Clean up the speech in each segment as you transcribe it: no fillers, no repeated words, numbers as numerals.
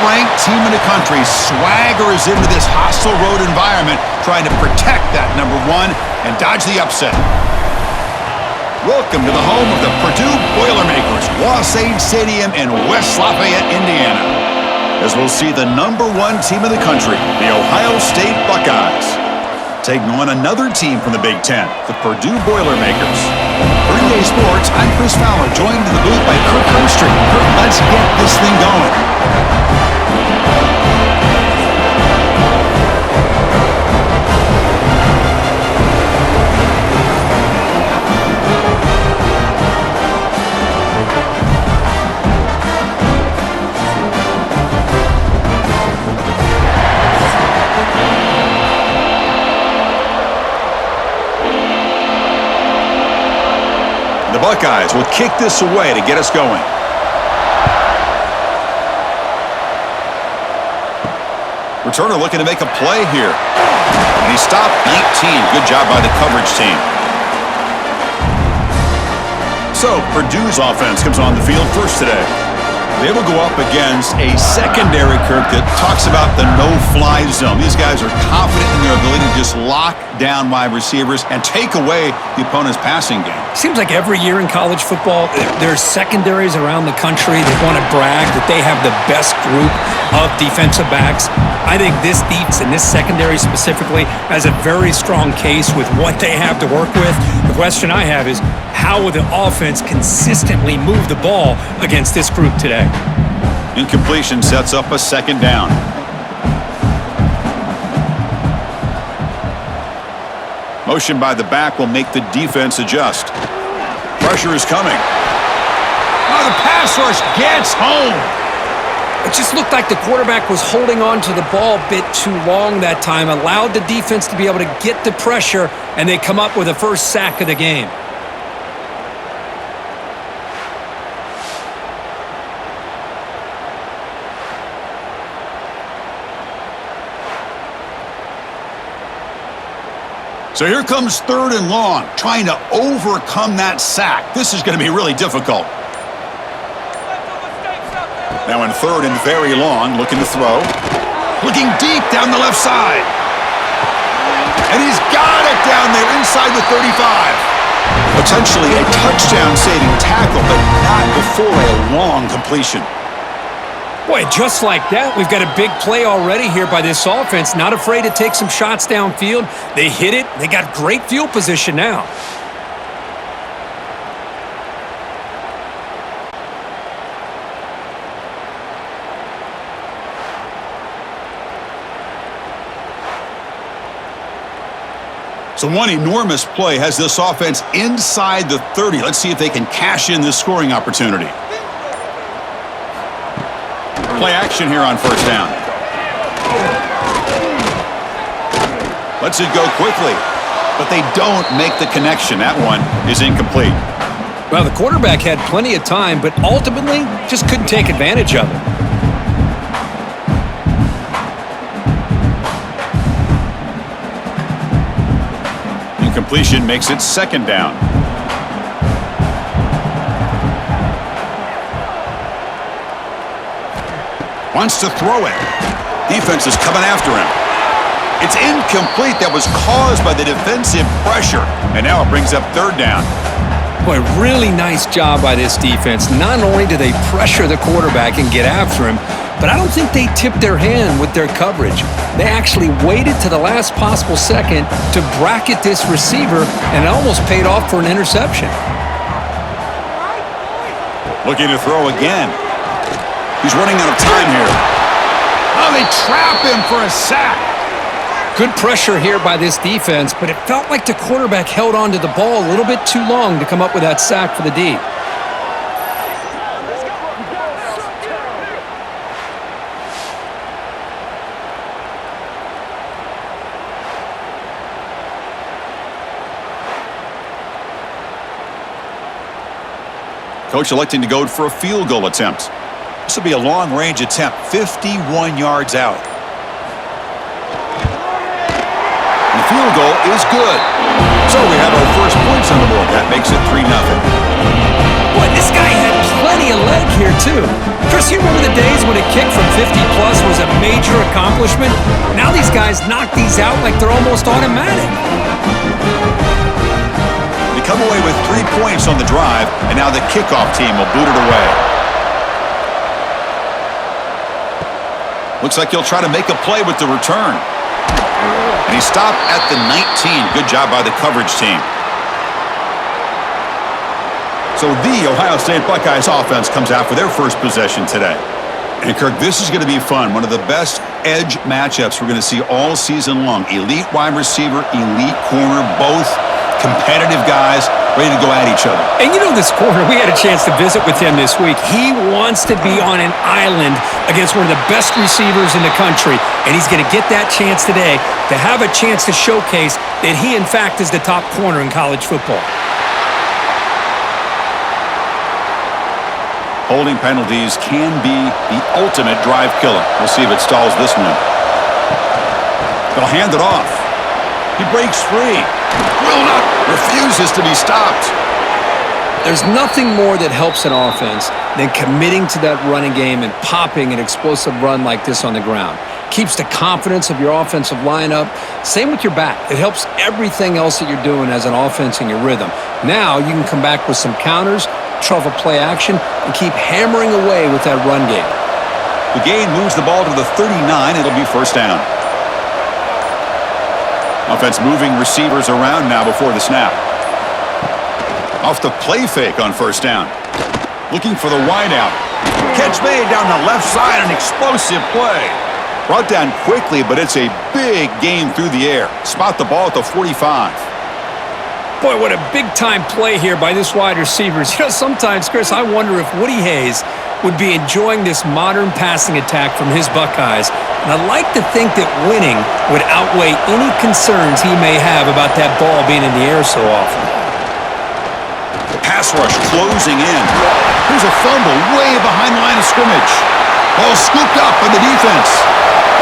top-ranked team in the country swaggers into this hostile road environment, trying to protect that number one and dodge the upset. Welcome to the home of the Purdue Boilermakers, Wasatch Stadium in West Lafayette, Indiana, as we'll see the number one team in the country, the Ohio State Buckeyes, taking on another team from the Big Ten, the Purdue Boilermakers. For EA Sports, I'm Chris Fowler, joined in the booth by Kirk Herbstreit. Kirk, let's get this thing going. The Buckeyes will kick this away to get us going. Returner looking to make a play here. And he stopped 19. Good job by the coverage team. So Purdue's offense comes on the field first today. They will go up against a secondary, Kirk, that talks about the no-fly zone. These guys are confident in their ability to just lock down wide receivers and take away the opponent's passing game. Seems like every year in college football, there's secondaries around the country that want to brag that they have the best group of defensive backs. I think this defense and this secondary specifically has a very strong case with what they have to work with. The question I have is, how will the offense consistently move the ball against this group today? Incompletion sets up a second down. Motion by the back will make the defense adjust. Pressure is coming. Oh, the pass rush gets home. It just looked like the quarterback was holding on to the ball a bit too long that time, allowed the defense to be able to get the pressure, and they come up with the first sack of the game. So here comes third and long, trying to overcome that sack. This is going to be really difficult. Now in third and very long, looking to throw. Looking deep down the left side. And he's got it down there inside the 35. Potentially a touchdown-saving tackle, but not before a long completion. Boy, just like that, we've got a big play already here by this offense. Not afraid to take some shots downfield. They hit it. They got great field position now. So one enormous play has this offense inside the 30. Let's see if they can cash in this scoring opportunity. Play action here on first down. Lets it go quickly, but they don't make the connection. That one is incomplete. Well, the quarterback had plenty of time, but ultimately just couldn't take advantage of it. Incompletion makes it second down. Wants to throw it. Defense is coming after him. It's incomplete. That was caused by the defensive pressure. And now it brings up third down. Boy, really nice job by this defense. Not only do they pressure the quarterback and get after him, but I don't think they tipped their hand with their coverage. They actually waited to the last possible second to bracket this receiver, and it almost paid off for an interception. Looking to throw again. He's running out of time here. Oh, they trap him for a sack. Good pressure here by this defense, but it felt like the quarterback held on to the ball a little bit too long to come up with that sack for the D. Coach electing to go for a field goal attempt. This will be a long-range attempt, 51 yards out. And the field goal is good. So we have our first points on the board. That makes it 3-0. Boy, this guy had plenty of leg here, too. Chris, you remember the days when a kick from 50-plus was a major accomplishment? Now these guys knock these out like they're almost automatic. They come away with 3 points on the drive, and now the kickoff team will boot it away. Looks like he'll try to make a play with the return. And he stopped at the 19. Good job by the coverage team. So the Ohio State Buckeyes offense comes out for their first possession today. And Kirk, this is going to be fun. One of the best edge matchups we're going to see all season long. Elite wide receiver, elite corner, both competitive guys ready to go at each other. And you know this corner, we had a chance to visit with him this week. He wants to be on an island against one of the best receivers in the country. And he's going to get that chance today to have a chance to showcase that he, in fact, is the top corner in college football. Holding penalties can be the ultimate drive killer. We'll see if it stalls this one. They'll hand it off. He breaks free. Will not. Refuses to be stopped. There's nothing more that helps an offense than committing to that running game and popping an explosive run like this on the ground. Keeps the confidence of your offensive lineup. Same with your back. It helps everything else that you're doing as an offense in your rhythm. Now you can come back with some counters, truffle play action, and keep hammering away with that run game. The gain moves the ball to the 39. It'll be first down. Offense moving receivers around now before the snap. Off the play fake on first down. Looking for the wideout. Catch made down the left side, an explosive play. Brought down quickly, but it's a big gain through the air. Spot the ball at the 45. Boy, what a big-time play here by this wide receiver. You know, sometimes, Chris, I wonder if Woody Hayes would be enjoying this modern passing attack from his Buckeyes. And I'd like to think that winning would outweigh any concerns he may have about that ball being in the air so often. The pass rush closing in. Here's a fumble way behind the line of scrimmage. Ball scooped up by the defense.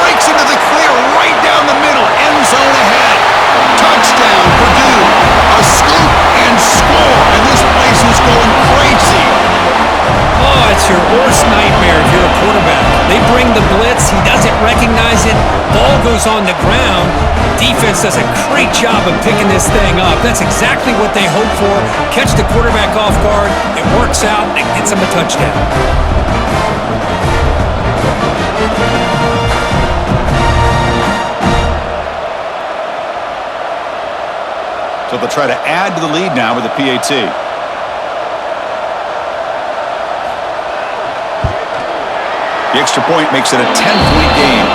Breaks into the clear right down the middle. End zone ahead. Touchdown, Purdue. A scoop and score. And this place is going crazy. Oh, it's your worst nightmare if you're a quarterback. They bring the blitz. He doesn't recognize it. Ball goes on the ground. Defense does a great job of picking this thing up. That's exactly what they hope for. Catch the quarterback off guard. It works out. It gets him a touchdown. So they'll try to add to the lead now with the PAT. The extra point makes it a 10-point game.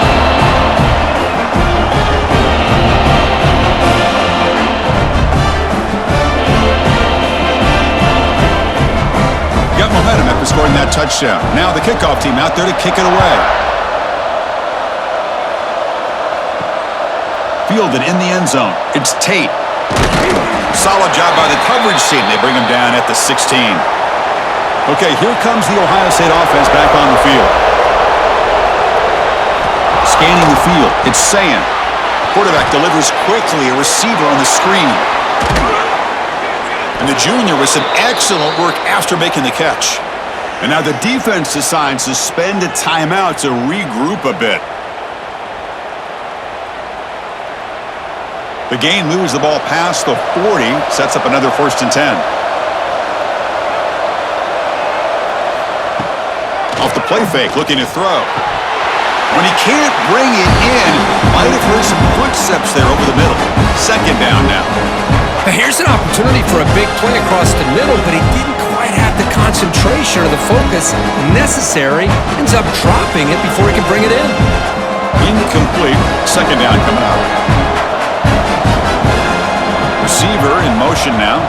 Got momentum after scoring that touchdown. Now the kickoff team out there to kick it away. Fielded in the end zone. It's Tate. Solid job by the coverage team. They bring him down at the 16. Okay, here comes the Ohio State offense back on the field. Scanning the field. It's Sayan. Quarterback delivers quickly. A receiver on the screen. And the junior with some excellent work after making the catch. And now the defense decides to spend a timeout to regroup a bit. The gain moves the ball past the 40, sets up another 1st and 10. Off the play fake, looking to throw. When he can't bring it in, might have heard some footsteps there over the middle. 2nd down now. Here's an opportunity for a big play across the middle, but he didn't quite have the concentration or the focus necessary. Ends up dropping it before he can bring it in. Incomplete. 2nd down coming up. Receiver in motion now.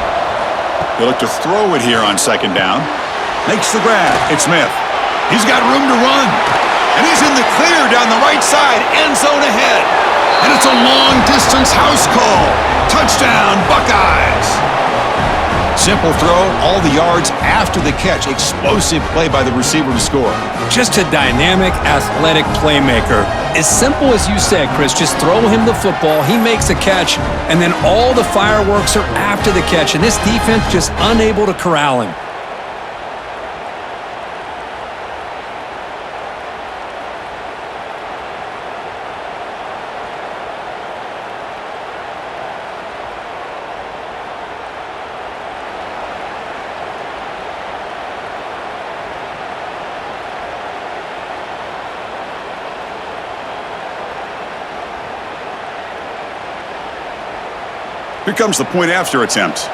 He'll look to throw it here on 2nd down. Makes the grab. It's Smith. He's got room to run. And he's in the clear down the right side. End zone ahead. And it's a long-distance house call. Touchdown, Buckeyes. Simple throw, all the yards after the catch. Explosive play by the receiver to score. Just a dynamic, athletic playmaker. As simple as you said, Chris, just throw him the football, he makes a catch, and then all the fireworks are after the catch, and this defense just unable to corral him. Here comes the point after attempt.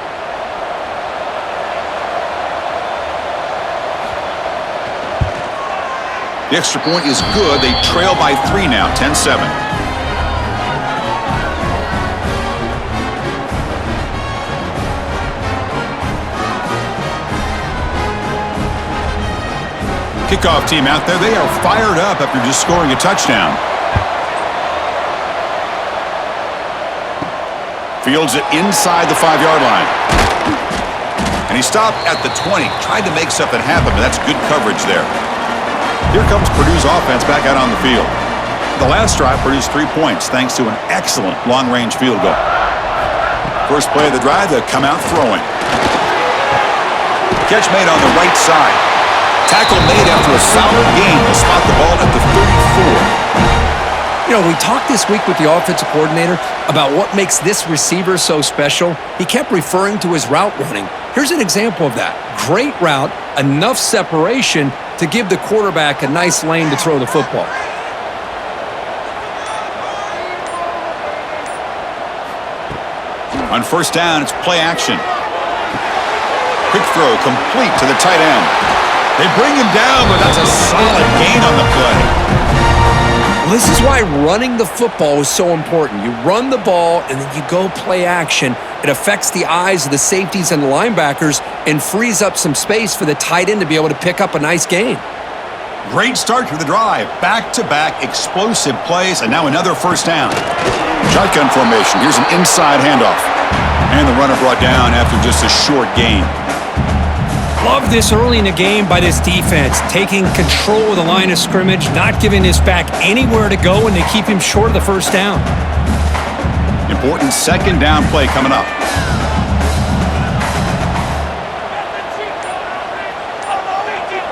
The extra point is good. They trail by 3 now, 10-7. Kickoff team out there. They are fired up after just scoring a touchdown. Fields it inside the 5-yard line. And he stopped at the 20. Tried to make something happen, but that's good coverage there. Here comes Purdue's offense back out on the field. The last drive produced 3 points thanks to an excellent long-range field goal. First play of the drive, they come out throwing. Catch made on the right side. Tackle made after a solid gain. They'll spot the ball at the 34. You know, we talked this week with the offensive coordinator about what makes this receiver so special. He kept referring to his route running. Here's an example of that. Great route, enough separation to give the quarterback a nice lane to throw the football. On first down, it's play action. Quick throw complete to the tight end. They bring him down, but that's a solid gain on the play. Well, this is why running the football is so important. You run the ball, and then you go play action. It affects the eyes of the safeties and the linebackers and frees up some space for the tight end to be able to pick up a nice gain. Great start to the drive. Back-to-back explosive plays, and now another first down. Shotgun formation. Here's an inside handoff. And the runner brought down after just a short gain. Love this early in the game by this defense, taking control of the line of scrimmage, not giving this back anywhere to go, and they keep him short of the first down. Important second down play coming up.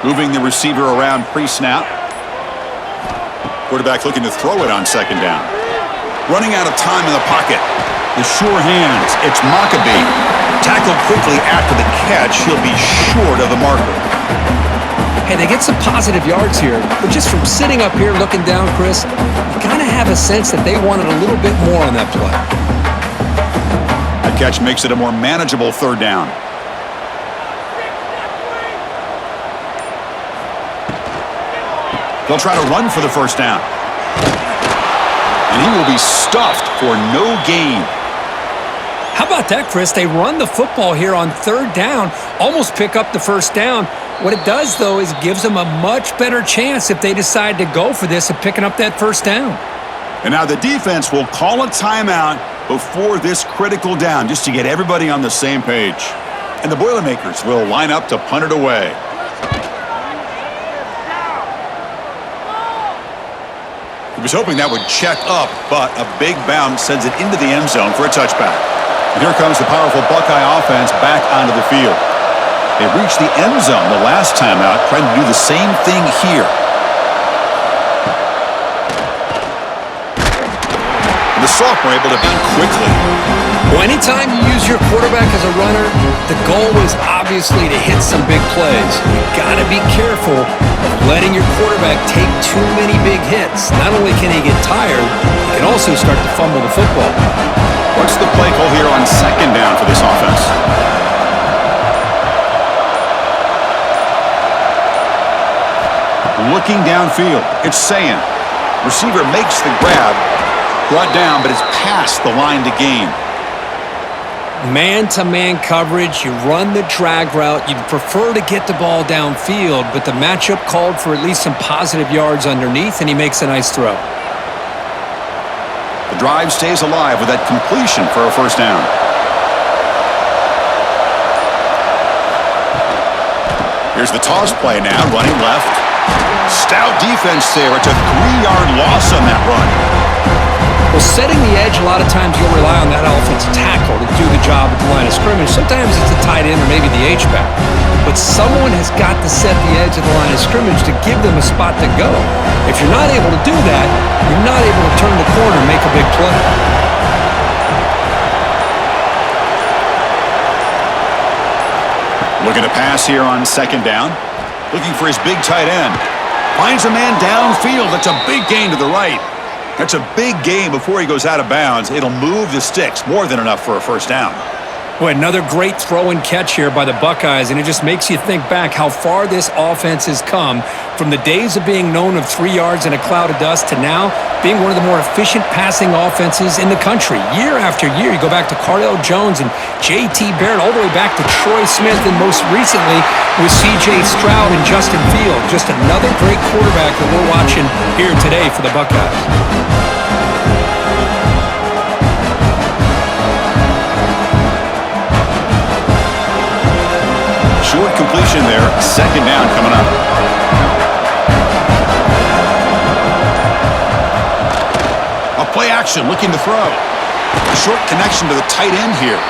Moving the receiver around pre-snap. Quarterback looking to throw it on second down. Running out of time in the pocket. The sure hands. It's Maccabee. Tackled quickly after the catch. He'll be short of the marker. Hey, they get some positive yards here, but just from sitting up here looking down, Chris, you kind of have a sense that they wanted a little bit more on that play. That catch makes it a more manageable third down. They'll try to run for the first down. And he will be stuffed for no gain. How about that, Chris? They run the football here on third down, almost pick up the first down. What it does, though, is it gives them a much better chance if they decide to go for this of picking up that first down. And now the defense will call a timeout before this critical down just to get everybody on the same page. And the Boilermakers will line up to punt it away. He was hoping that would check up, but a big bounce sends it into the end zone for a touchback. And here comes the powerful Buckeye offense back onto the field. They reached the end zone the last time out, trying to do the same thing here. And the sophomore able to beat quickly. Well, anytime you use your quarterback as a runner, the goal is obviously to hit some big plays. You gotta be careful of letting your quarterback take too many big hits. Not only can he get tired, he can also start to fumble the football. What's the play call here on second down for this offense? Looking downfield, it's Sayin. Receiver makes the grab, brought down, but it's past the line to gain. Man-to-man coverage, you run the drag route. You'd prefer to get the ball downfield, but the matchup called for at least some positive yards underneath, and he makes a nice throw. The drive stays alive with that completion for a first down. Here's the toss play now, running left. Stout defense there. It's a 3-yard loss on that run. Well, setting the edge, a lot of times you'll rely on that offensive tackle to do the job at the line of scrimmage. Sometimes it's the tight end or maybe the H-back. But someone has got to set the edge of the line of scrimmage to give them a spot to go. If you're not able to do that, you're not able to turn the corner and make a big play. Looking to pass here on second down. Looking for his big tight end. Finds a man downfield. That's a big gain to the right. That's a big gain before he goes out of bounds. It'll move the sticks, more than enough for a first down. Boy, another great throw and catch here by the Buckeyes, and it just makes you think back how far this offense has come from the days of being known of 3 yards in a cloud of dust to now being one of the more efficient passing offenses in the country. Year after year, you go back to Cardell Jones and J.T. Barrett, all the way back to Troy Smith, and most recently with C.J. Stroud and Justin Fields. Just another great quarterback that we're watching here today for the Buckeyes. Short completion there. Second down coming up. A play action looking to throw. A short connection to the tight end here.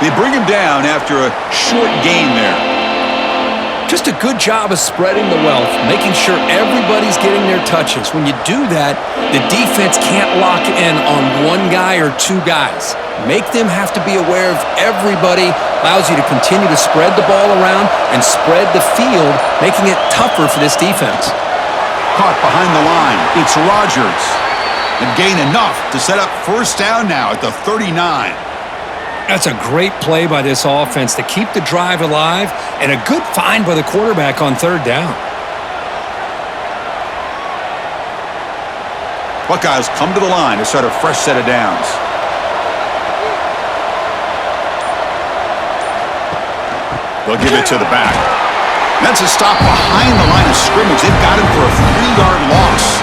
They bring him down after a short gain there. Just a good job of spreading the wealth, making sure everybody's getting their touches. When you do that, the defense can't lock in on one guy or two guys. Make them have to be aware of everybody, allows you to continue to spread the ball around and spread the field, making it tougher for this defense. Caught behind the line. It's Rodgers. And gain enough to set up first down now at the 39. That's a great play by this offense to keep the drive alive, and a good find by the quarterback on third down. Buckeyes come to the line to start a fresh set of downs. They'll give it to the back. That's a stop behind the line of scrimmage. They've got him for a 3-yard loss.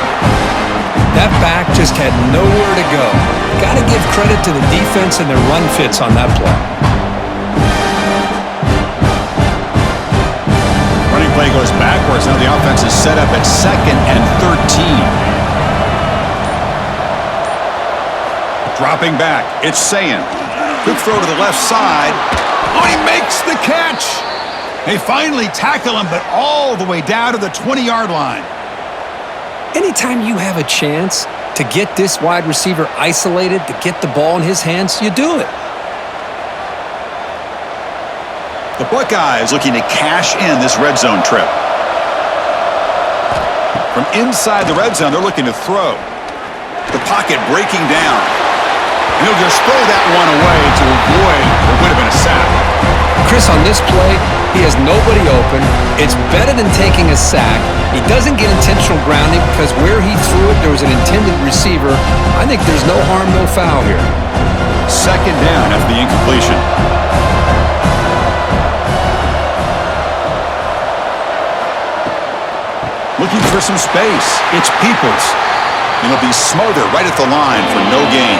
That back just had nowhere to go. Got to give credit to the defense and their run fits on that play. Running play goes backwards. Now the offense is set up at 2nd and 13. Dropping back. It's Sayin. Quick throw to the left side. Oh, he makes the catch. They finally tackle him, but all the way down to the 20-yard line. Anytime you have a chance to get this wide receiver isolated, to get the ball in his hands, you do it. The Buckeyes looking to cash in this red zone trip. From inside the red zone, they're looking to throw. The pocket breaking down. And he'll just throw that one away to avoid what would have been a sack. Chris, on this play, he has nobody open. It's better than taking a sack. He doesn't get intentional grounding because where he threw it, there was an intended receiver. I think there's no harm, no foul here. Second down after the incompletion. Looking for some space. It's Peoples. And he'll be smothered right at the line for no gain.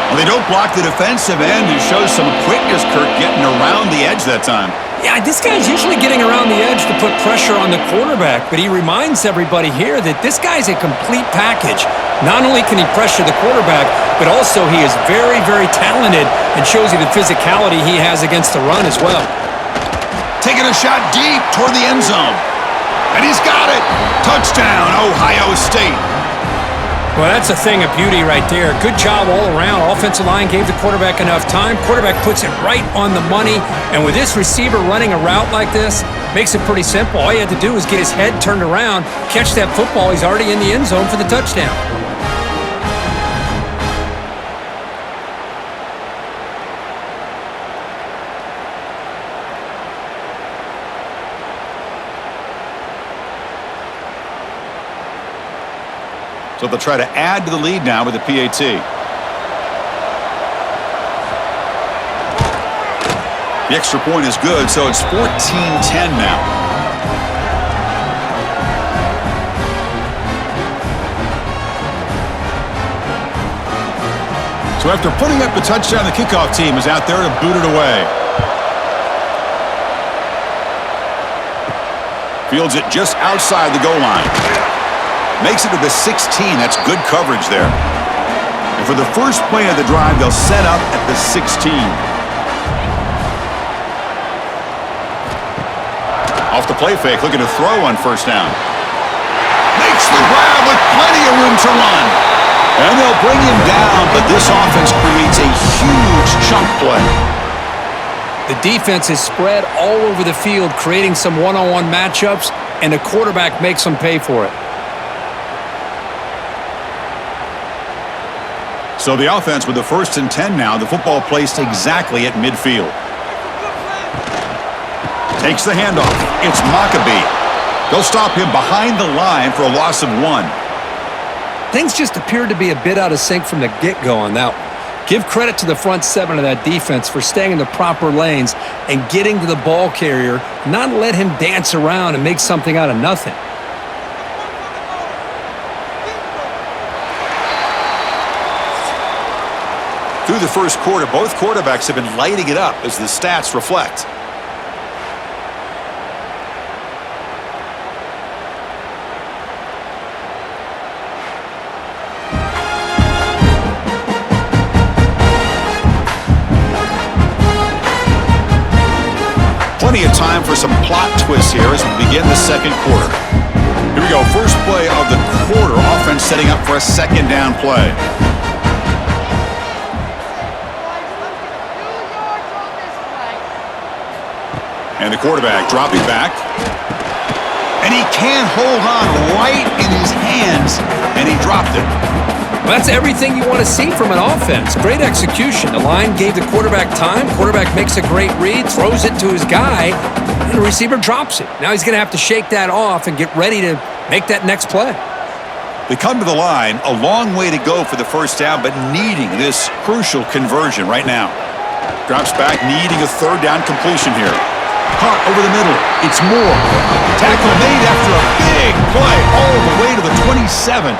Well, they don't block the defensive end, who shows some quickness, Kirk, getting around the edge that time. Yeah, this guy's usually getting around the edge to put pressure on the quarterback, but he reminds everybody here that this guy's a complete package. Not only can he pressure the quarterback, but also he is very, very talented and shows you the physicality he has against the run as well. Taking a shot deep toward the end zone. And he's got it. Touchdown, Ohio State. Well, that's a thing of beauty right there. Good job all around. Offensive line gave the quarterback enough time. Quarterback puts it right on the money. And with this receiver running a route like this, makes it pretty simple. All you had to do is get his head turned around, catch that football. He's already in the end zone for the touchdown. So they'll try to add to the lead now with the PAT. The extra point is good, so it's 14-10 now. So after putting up the touchdown, the kickoff team is out there to boot it away. Fields it just outside the goal line. Makes it to the 16. That's good coverage there. And for the first play of the drive, they'll set up at the 16. Off the play fake, looking to throw on first down. Makes the grab with plenty of room to run. And they'll bring him down, but this offense creates a huge chunk play. The defense is spread all over the field, creating some one-on-one matchups, and the quarterback makes them pay for it. So the offense with the 1st and 10 now, the football placed exactly at midfield. Takes the handoff. It's Maccabee. They'll stop him behind the line for a loss of 1. Things just appeared to be a bit out of sync from the get-go on that one. Give credit to the front 7 of that defense for staying in the proper lanes and getting to the ball carrier, not let him dance around and make something out of nothing. Through the first quarter, both quarterbacks have been lighting it up as the stats reflect. Plenty of time for some plot twists here as we begin the second quarter. Here we go, first play of the quarter. Offense setting up for a 2nd down play. And the quarterback dropping back. And he can't hold on right in his hands, and he dropped it. Well, that's everything you want to see from an offense. Great execution. The line gave the quarterback time. Quarterback makes a great read, throws it to his guy, and the receiver drops it. Now he's going to have to shake that off and get ready to make that next play. They come to the line, a long way to go for the 1st down, but needing this crucial conversion right now. Drops back, needing a 3rd down completion here. Caught over the middle. It's Moore. Tackle made after a big play all the way to the 27.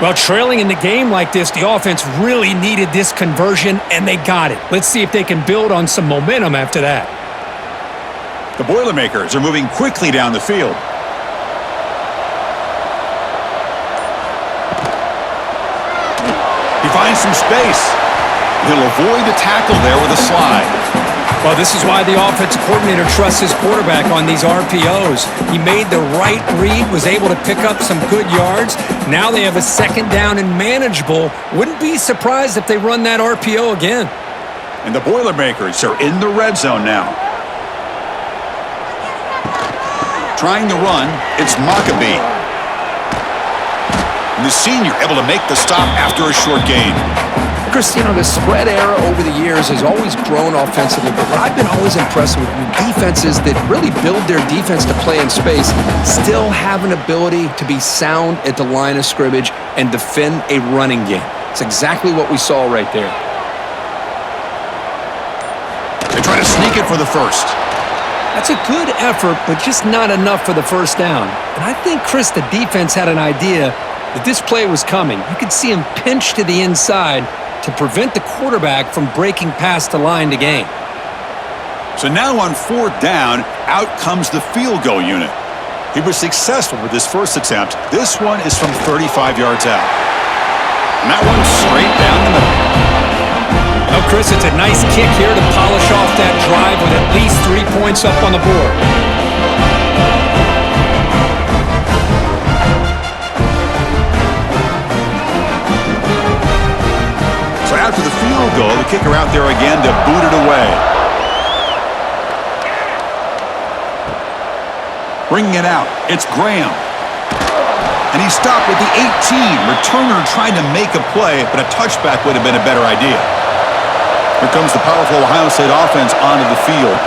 Well, trailing in the game like this, the offense really needed this conversion, and they got it. Let's see if they can build on some momentum after that. The Boilermakers are moving quickly down the field. He finds some space. He'll avoid the tackle there with a slide. Well, this is why the offensive coordinator trusts his quarterback on these RPOs. He made the right read, was able to pick up some good yards. Now they have a 2nd down and manageable. Wouldn't be surprised if they run that RPO again. And the Boilermakers are in the red zone now. Trying to run, it's Maccabee. And the senior able to make the stop after a short gain. Chris, you know, the spread era over the years has always grown offensively, but what I've been always impressed with defenses that really build their defense to play in space still have an ability to be sound at the line of scrimmage and defend a running game. It's exactly what we saw right there. They try to sneak it for the 1st. That's a good effort, but just not enough for the 1st down. And I think, Chris, the defense had an idea that this play was coming. You could see him pinch to the inside to prevent the quarterback from breaking past the line to gain. So now on 4th down, out comes the field goal unit. He was successful with his 1st attempt. This one is from 35 yards out. And that one straight down the middle. Well, Chris, it's a nice kick here to polish off that drive with at least 3 points up on the board. So after the field goal, the kicker out there again to boot it away. Bringing it out, it's Graham. And he stopped at the 18. Returner trying to make a play, but a touchback would have been a better idea. Here comes the powerful Ohio State offense onto the field.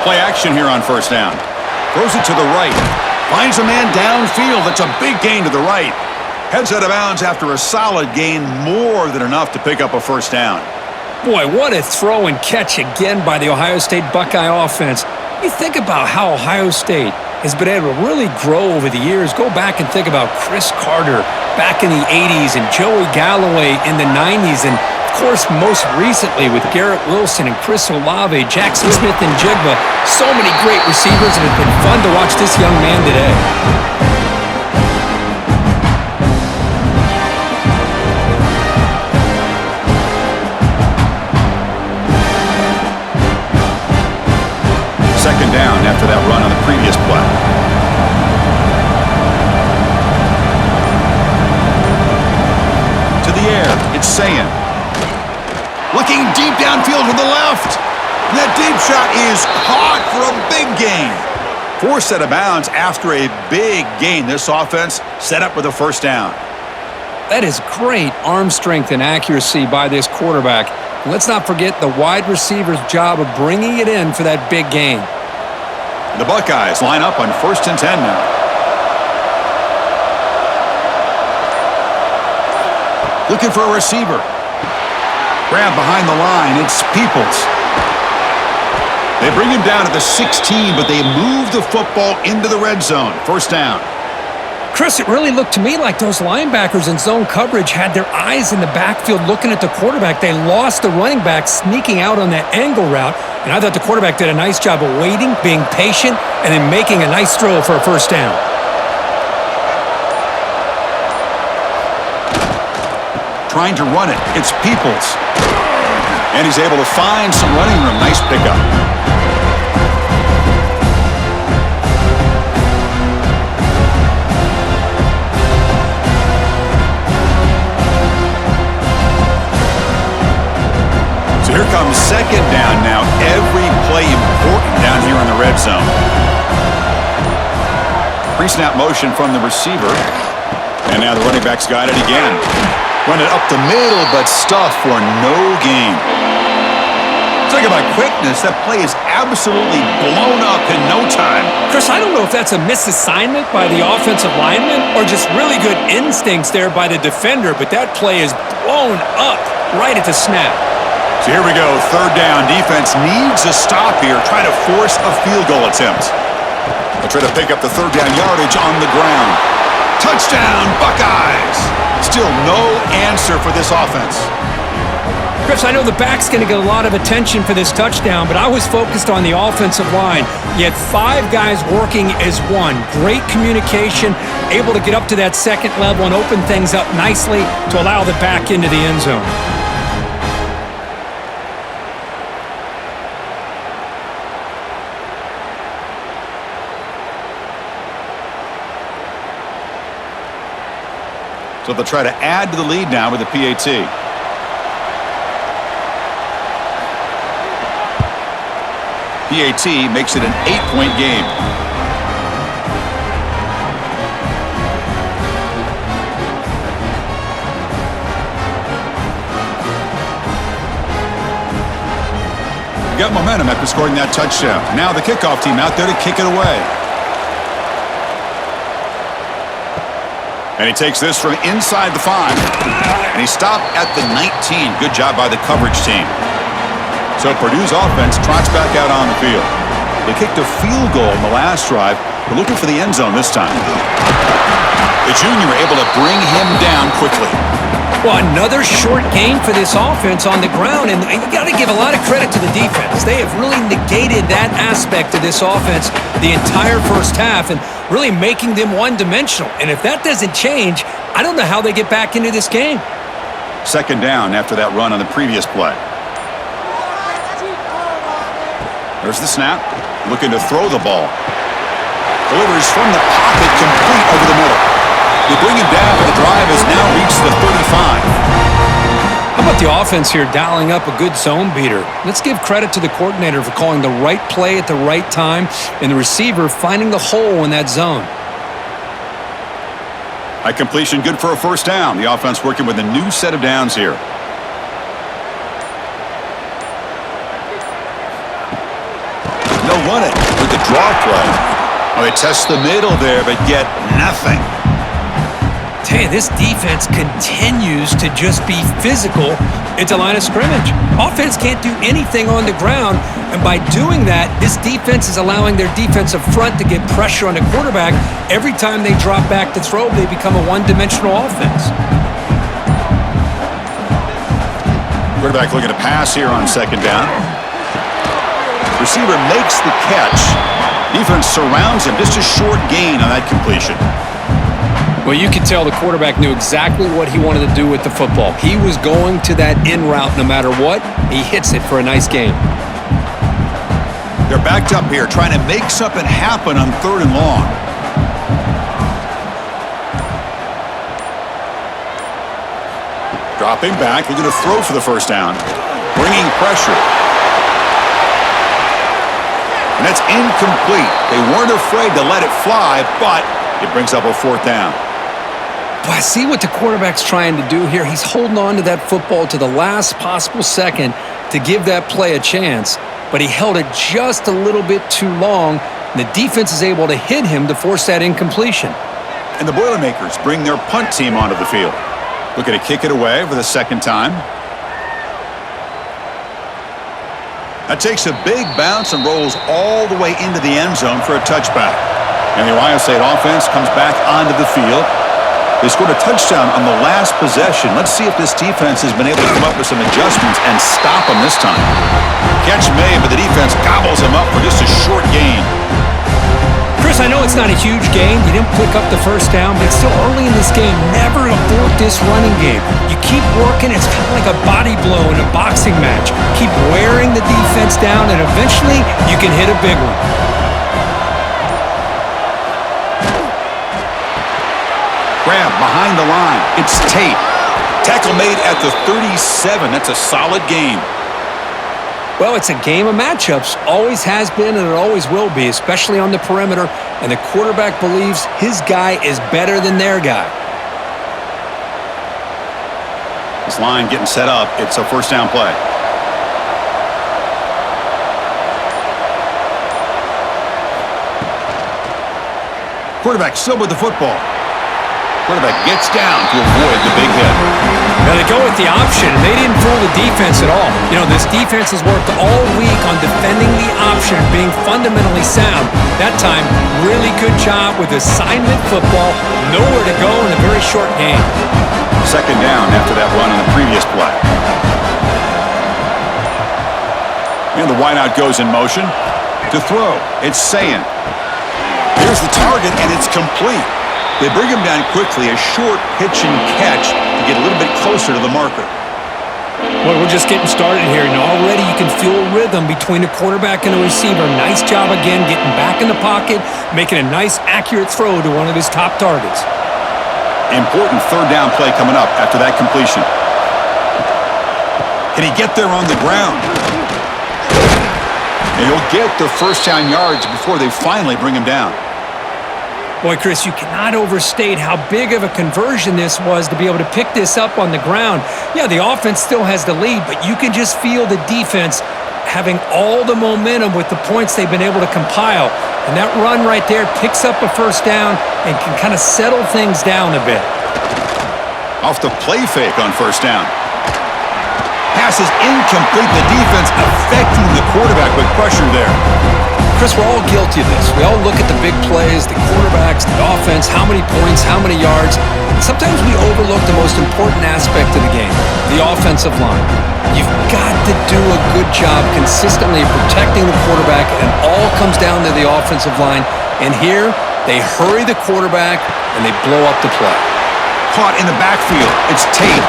Play action here on 1st down. Throws it to the right. Finds a man downfield. That's a big gain to the right. Heads out of bounds after a solid gain, more than enough to pick up a 1st down. Boy, what a throw and catch again by the Ohio State Buckeye offense. You think about how Ohio State has been able to really grow over the years. Go back and think about Chris Carter back in the 80s and Joey Galloway in the 90s. And, of course, most recently with Garrett Wilson and Chris Olave, Jackson Smith and Jigba. So many great receivers, and it's been fun to watch this young man today. Down after that run on the previous play. To the air, it's Sayan. Looking deep downfield to the left. And that deep shot is caught for a big gain. Forced out of bounds after a big gain. This offense set up with a 1st down. That is great arm strength and accuracy by this quarterback. And let's not forget the wide receiver's job of bringing it in for that big gain. The Buckeyes line up on 1st and 10 now. Looking for a receiver. Grab behind the line. It's Peoples. They bring him down at the 16, but they move the football into the red zone. 1st down. Chris, it really looked to me like those linebackers in zone coverage had their eyes in the backfield looking at the quarterback. They lost the running back sneaking out on that angle route, and I thought the quarterback did a nice job of waiting, being patient, and then making a nice throw for a 1st down. Trying to run it. It's Peoples. And he's able to find some running room. Nice pickup. So here comes 2nd down now. Every play important down here in the red zone. Pre-snap motion from the receiver. And now the running back's got it again. Run it up the middle, but stuff for no gain. Talk about quickness. That play is absolutely blown up in no time. Chris, I don't know if that's a misassignment by the offensive lineman or just really good instincts there by the defender, but that play is blown up right at the snap. So here we go. 3rd down. Defense needs a stop here. Try to force a field goal attempt. They'll try to pick up the 3rd down yardage on the ground. Touchdown, Buckeyes! Still no answer for this offense. Chris, I know the back's going to get a lot of attention for this touchdown, but I was focused on the offensive line. You had 5 guys working as one. Great communication, able to get up to that 2nd level and open things up nicely to allow the back into the end zone. So they'll try to add to the lead now with the PAT. PAT makes it an 8-point game. Got momentum after scoring that touchdown. Now the kickoff team out there to kick it away. And he takes this from inside the 5. And he stopped at the 19. Good job by the coverage team. So Purdue's offense trots back out on the field. They kicked a field goal in the last drive. They're looking for the end zone this time. The junior able to bring him down quickly. Well, another short gain for this offense on the ground, and you got to give a lot of credit to the defense. They have really negated that aspect of this offense the entire 1st half and really making them one-dimensional. And if that doesn't change, I don't know how they get back into this game. 2nd down after that run on the previous play. There's the snap. Looking to throw the ball. Delivers from the pocket, complete over the middle. They bring him down, but the drive has now reached the 35. How about the offense here dialing up a good zone beater? Let's give credit to the coordinator for calling the right play at the right time and the receiver finding the hole in that zone. High completion, good for a 1st down. The offense working with a new set of downs here. They'll run it with the draw play. Oh, they test the middle there, but get nothing. Tell you, this defense continues to just be physical at the line of scrimmage. Offense can't do anything on the ground, and by doing that, this defense is allowing their defensive front to get pressure on the quarterback. Every time they drop back to throw, they become a one-dimensional offense. Quarterback looking to pass here on 2nd down. Receiver makes the catch. Defense surrounds him. Just a short gain on that completion. Well, you could tell the quarterback knew exactly what he wanted to do with the football. He was going to that in route no matter what. He hits it for a nice gain. They're backed up here trying to make something happen on 3rd and long. Dropping back, looking to throw for the 1st down. Bringing pressure. And that's incomplete. They weren't afraid to let it fly, but it brings up a 4th down. Well, I see what the quarterback's trying to do here. He's holding on to that football to the last possible second to give that play a chance, but he held it just a little bit too long, and the defense is able to hit him to force that incompletion. And the Boilermakers bring their punt team onto the field. Looking to kick it away for the second time. That takes a big bounce and rolls all the way into the end zone for a touchback. And the Ohio State offense comes back onto the field. They scored a touchdown on the last possession. Let's see if this defense has been able to come up with some adjustments and stop them this time. Catch made, but the defense gobbles them up for just a short gain. Chris, I know it's not a huge gain. You didn't pick up the first down, but it's still early in this game. Never abort this running game. You keep working. It's kind of like a body blow in a boxing match. Keep wearing the defense down, and eventually you can hit a big one. Grab behind the line. It's Tate. Tackle made at the 37. That's a solid gain. Well, it's a game of matchups. Always has been, and it always will be, especially on the perimeter. And the quarterback believes his guy is better than their guy. This line getting set up. It's a first down play. Quarterback still with the football. Quarterback gets down to avoid the big hit. Now they go with the option, and they didn't fool the defense at all. You know, this defense has worked all week on defending the option, being fundamentally sound. That time, really good job with assignment football. Nowhere to go in a very short game. Second down after that run on the previous play. And the wideout goes in motion. To throw, it's Sayin. Here's the target, and it's complete. They bring him down quickly, a short pitch and catch to get a little bit closer to the marker. Well, we're just getting started here, and already you can feel a rhythm between the quarterback and the receiver. Nice job again getting back in the pocket, making a nice, accurate throw to one of his top targets. Important third down play coming up after that completion. Can he get there on the ground? And he'll get the first down yards before they finally bring him down. Boy, Chris, you cannot overstate how big of a conversion this was to be able to pick this up on the ground. Yeah, the offense still has the lead, but you can just feel the defense having all the momentum with the points they've been able to compile. And that run right there picks up a first down and can kind of settle things down a bit. Off the play fake on first down. Pass is incomplete. The defense affecting the quarterback with pressure there. Chris, we're all guilty of this. We all look at the big plays, the quarterbacks, the offense, how many points, how many yards. Sometimes we overlook the most important aspect of the game, the offensive line. You've got to do a good job consistently protecting the quarterback, and it all comes down to the offensive line. And here, they hurry the quarterback, and they blow up the play. Caught in the backfield. It's Tate.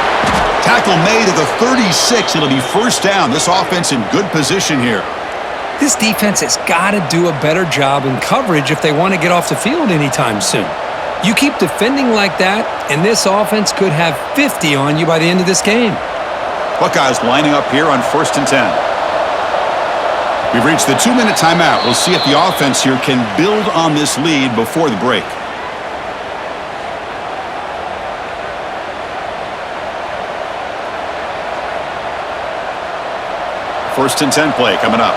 Tackle made at the 36. It'll be first down. This offense in good position here. This defense has got to do a better job in coverage if they want to get off the field anytime soon. You keep defending like that, and this offense could have 50 on you by the end of this game. Buckeyes lining up here on 1st and 10. We've reached the 2-minute timeout. We'll see if the offense here can build on this lead before the break. First and 10 play coming up.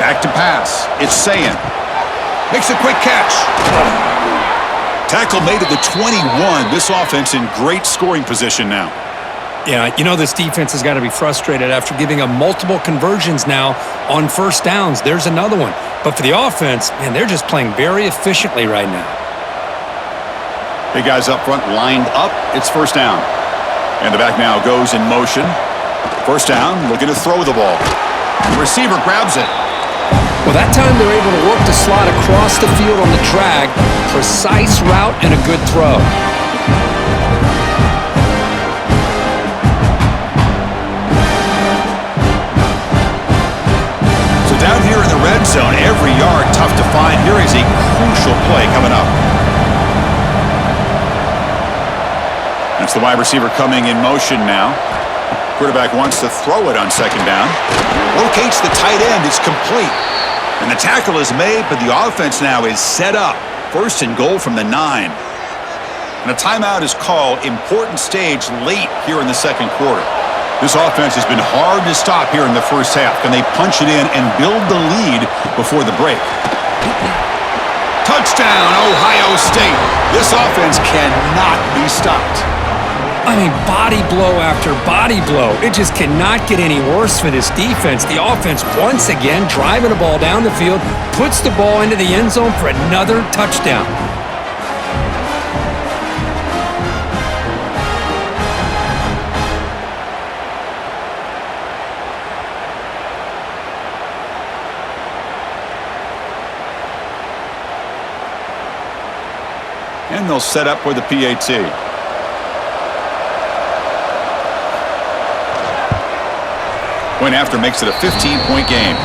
Back to pass. It's Sayin. Makes a quick catch. Tackle made at the 21. This offense in great scoring position now. Yeah, you know this defense has got to be frustrated after giving up multiple conversions now on first downs. There's another one. But for the offense, man, they're just playing very efficiently right now. Big guys up front lined up. It's first down. And the back now goes in motion. First down, looking to throw the ball. The receiver grabs it. Well, that time they're able to work the slot across the field on the drag. Precise route and a good throw. So down here in the red zone, every yard tough to find. Here is a crucial play coming up. That's the wide receiver coming in motion now. Quarterback wants to throw it on second down. Locates the tight end. It's complete. And the tackle is made, but the offense now is set up. 1st and goal from the 9. And a timeout is called. Important stage late here in the 2nd quarter. This offense has been hard to stop here in the 1st half. Can they punch it in and build the lead before the break? Touchdown, Ohio State. This offense cannot be stopped. I mean, body blow after body blow. It just cannot get any worse for this defense. The offense, once again, driving the ball down the field, puts the ball into the end zone for another touchdown. And they'll set up for the PAT. Point after makes it a 15-point game.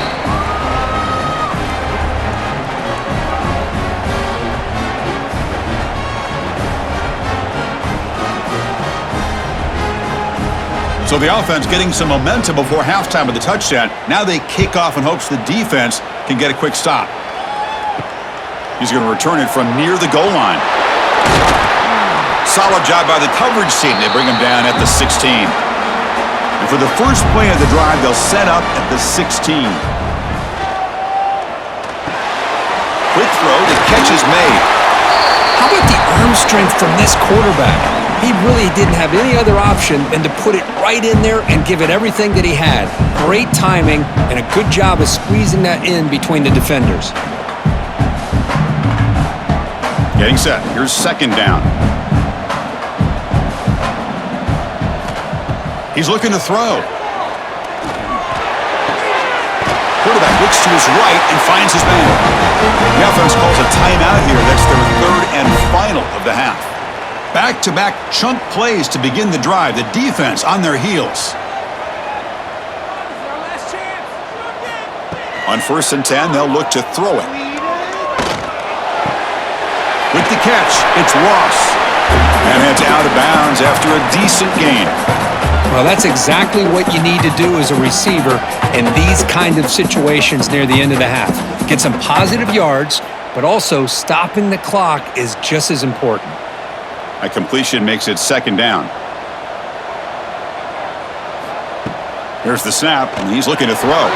So the offense getting some momentum before halftime with the touchdown. Now they kick off in hopes the defense can get a quick stop. He's going to return it from near the goal line. Solid job by the coverage team. They bring him down at the 16. And for the first play of the drive, they'll set up at the 16. Quick throw, the catch is made. How about the arm strength from this quarterback? He really didn't have any other option than to put it right in there and give it everything that he had. Great timing and a good job of squeezing that in between the defenders. Getting set. Here's 2nd down. He's looking to throw. Quarterback looks to his right and finds his man. The offense calls a timeout here. That's their 3rd and final of the half. Back-to-back chunk plays to begin the drive. The defense on their heels. On 1st and 10, they'll look to throw it. With the catch, it's Ross. And it's out of bounds after a decent gain. Well, that's exactly what you need to do as a receiver in these kind of situations near the end of the half. Get some positive yards, but also stopping the clock is just as important. A completion makes it 2nd down. Here's the snap, and he's looking to throw.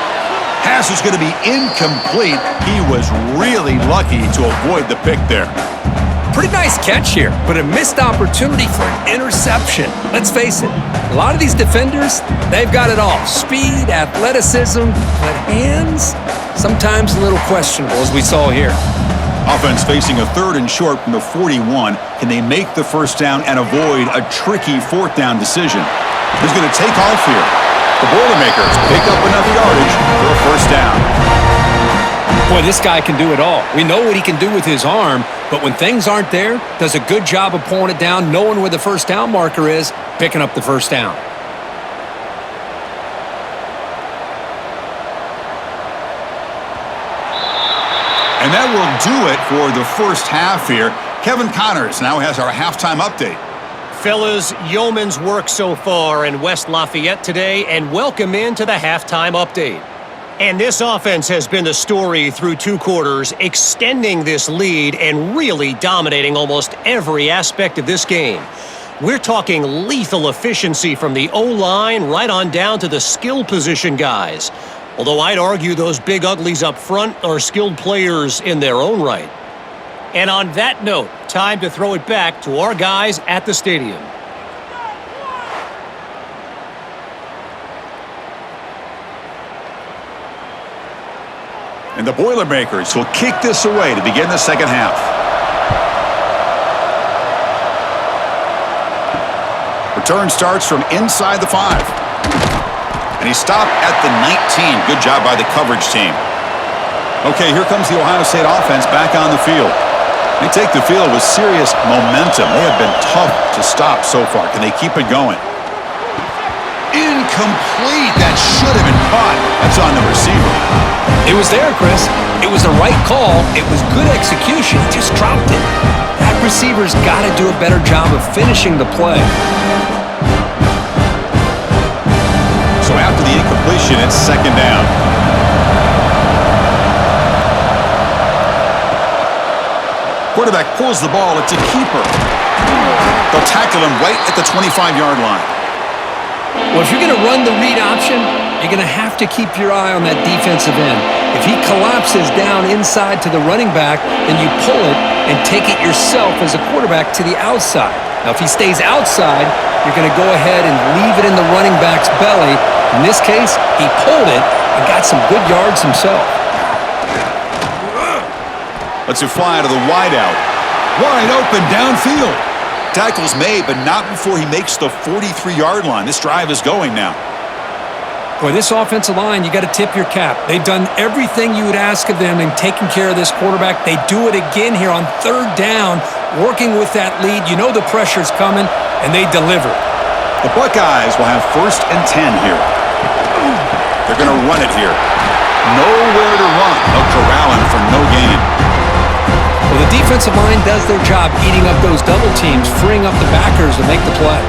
Pass is going to be incomplete. He was really lucky to avoid the pick there. Pretty nice catch here, but a missed opportunity for an interception. Let's face it, a lot of these defenders, they've got it all. Speed, athleticism, but hands, sometimes a little questionable, as we saw here. Offense facing a 3rd and short from the 41. Can they make the 1st down and avoid a tricky 4th down decision? Who's going to take off here? The Boilermakers pick up enough yardage for a 1st down. Boy, this guy can do it all. We know what he can do with his arm, but when things aren't there, does a good job of pulling it down, knowing where the 1st down marker is, picking up the 1st down. And that will do it for the 1st half here. Kevin Connors now has our halftime update. Fellas, yeoman's work so far in West Lafayette today, and welcome into the halftime update. And this offense has been the story through 2 quarters, extending this lead and really dominating almost every aspect of this game. We're talking lethal efficiency from the O-line right on down to the skill position guys. Although I'd argue those big uglies up front are skilled players in their own right. And on that note, time to throw it back to our guys at the stadium. And the Boilermakers will kick this away to begin the 2nd half. Return starts from inside the 5. And he stopped at the 19. Good job by the coverage team. Okay, here comes the Ohio State offense back on the field. They take the field with serious momentum. They have been tough to stop so far. Can they keep it going? Incomplete. That should have been caught. That's on the receiver. It was there, Chris. It was the right call. It was good execution. He just dropped it. That receiver's got to do a better job of finishing the play. So after the incompletion, it's 2nd down. Quarterback pulls the ball. It's a keeper. They'll tackle him right at the 25-yard line. Well, if you're going to run the read option, you're going to have to keep your eye on that defensive end. If he collapses down inside to the running back, then you pull it and take it yourself as a quarterback to the outside. Now, if he stays outside, you're going to go ahead and leave it in the running back's belly. In this case, he pulled it and got some good yards himself. Lets it fly to the wideout. Wide open downfield. Tackle's made, but not before he makes the 43-yard line. This drive is going now. Boy, this offensive line, you got to tip your cap. They've done everything you would ask of them in taking care of this quarterback. They do it again here on third down, working with that lead. You know the pressure's coming, and they deliver. The Buckeyes will have 1st and 10 here. They're going to run it here. Nowhere to run. They'll corral him for no gain. Well, the defensive line does their job eating up those double teams, freeing up the backers to make the play.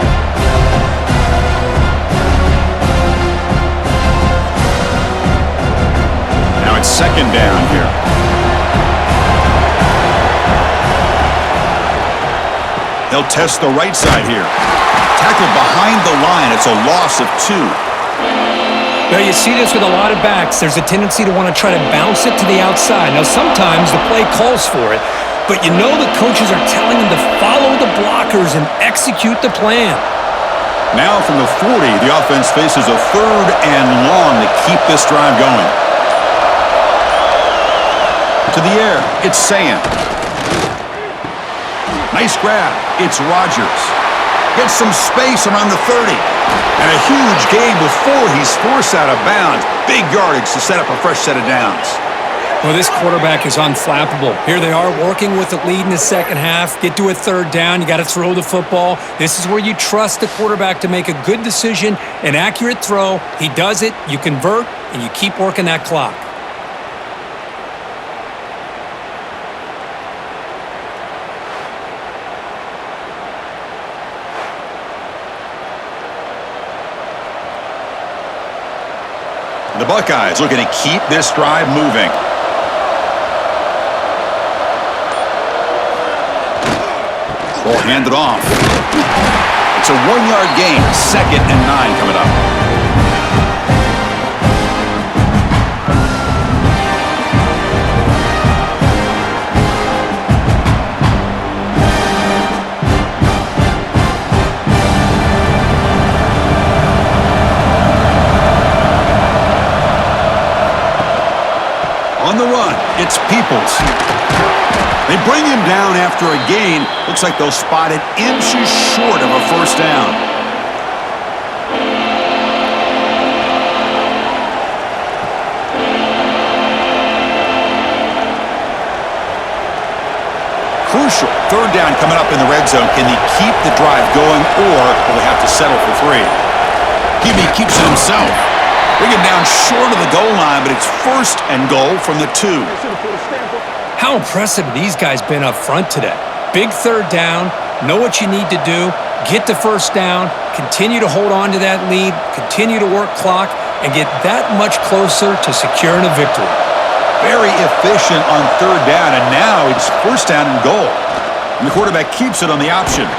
Now it's 2nd down here. They'll test the right side here. Tackle behind the line. It's a loss of 2. Now, you see this with a lot of backs. There's a tendency to want to try to bounce it to the outside. Now, sometimes the play calls for it, but you know the coaches are telling them to follow the blockers and execute the plan. Now from the 40, the offense faces a 3rd and long to keep this drive going. To the air, it's Sam. Nice grab. It's Rodgers. Gets some space around the 30. And a huge gain before he's forced out of bounds. Big yardage to set up a fresh set of downs. Well, this quarterback is unflappable. Here they are working with the lead in the second half. Get to a 3rd down. You got to throw the football. This is where you trust the quarterback to make a good decision, an accurate throw. He does it, you convert, and you keep working that clock. The Buckeyes looking to keep this drive moving. Ball handed off. It's a 1-yard gain. 2nd and 9 coming up. On the run, it's Peoples. They bring him down after a gain. Looks like they'll spot it inches short of a 1st down. Crucial 3rd down coming up in the red zone. Can he keep the drive going, or will they have to settle for 3? He keeps it himself. Bring him down short of the goal line, but it's 1st and goal from the 2. How impressive have these guys been up front today? Big 3rd down, know what you need to do, get the 1st down, continue to hold on to that lead, continue to work clock, and get that much closer to securing a victory. Very efficient on 3rd down, and now it's 1st down and goal. And the quarterback keeps it on the option.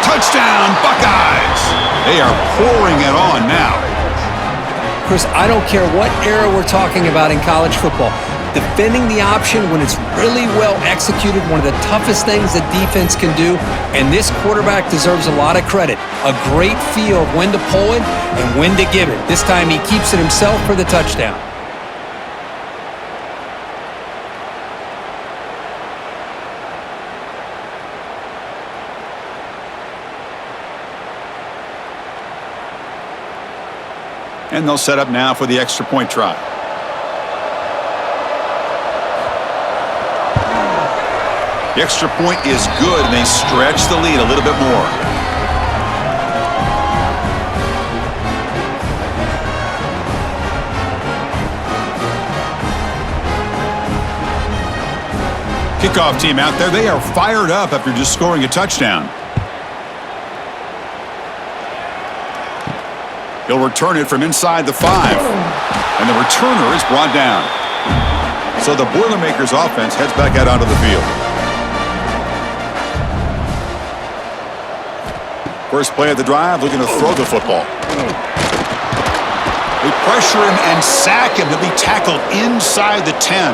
Touchdown, Buckeyes! They are pouring it on now. Chris, I don't care what era we're talking about in college football. Defending the option when it's really well executed, one of the toughest things that defense can do, and this quarterback deserves a lot of credit. A great feel of when to pull it and when to give it. This time he keeps it himself for the touchdown. And they'll set up now for the extra point try. The extra point is good, and they stretch the lead a little bit more. Kickoff team out there, they are fired up after just scoring a touchdown. He'll return it from inside the 5. And the returner is brought down. So the Boilermakers offense heads back out onto the field. First play of the drive, looking to throw the football. They pressure him and sack him. He'll be tackled inside the 10.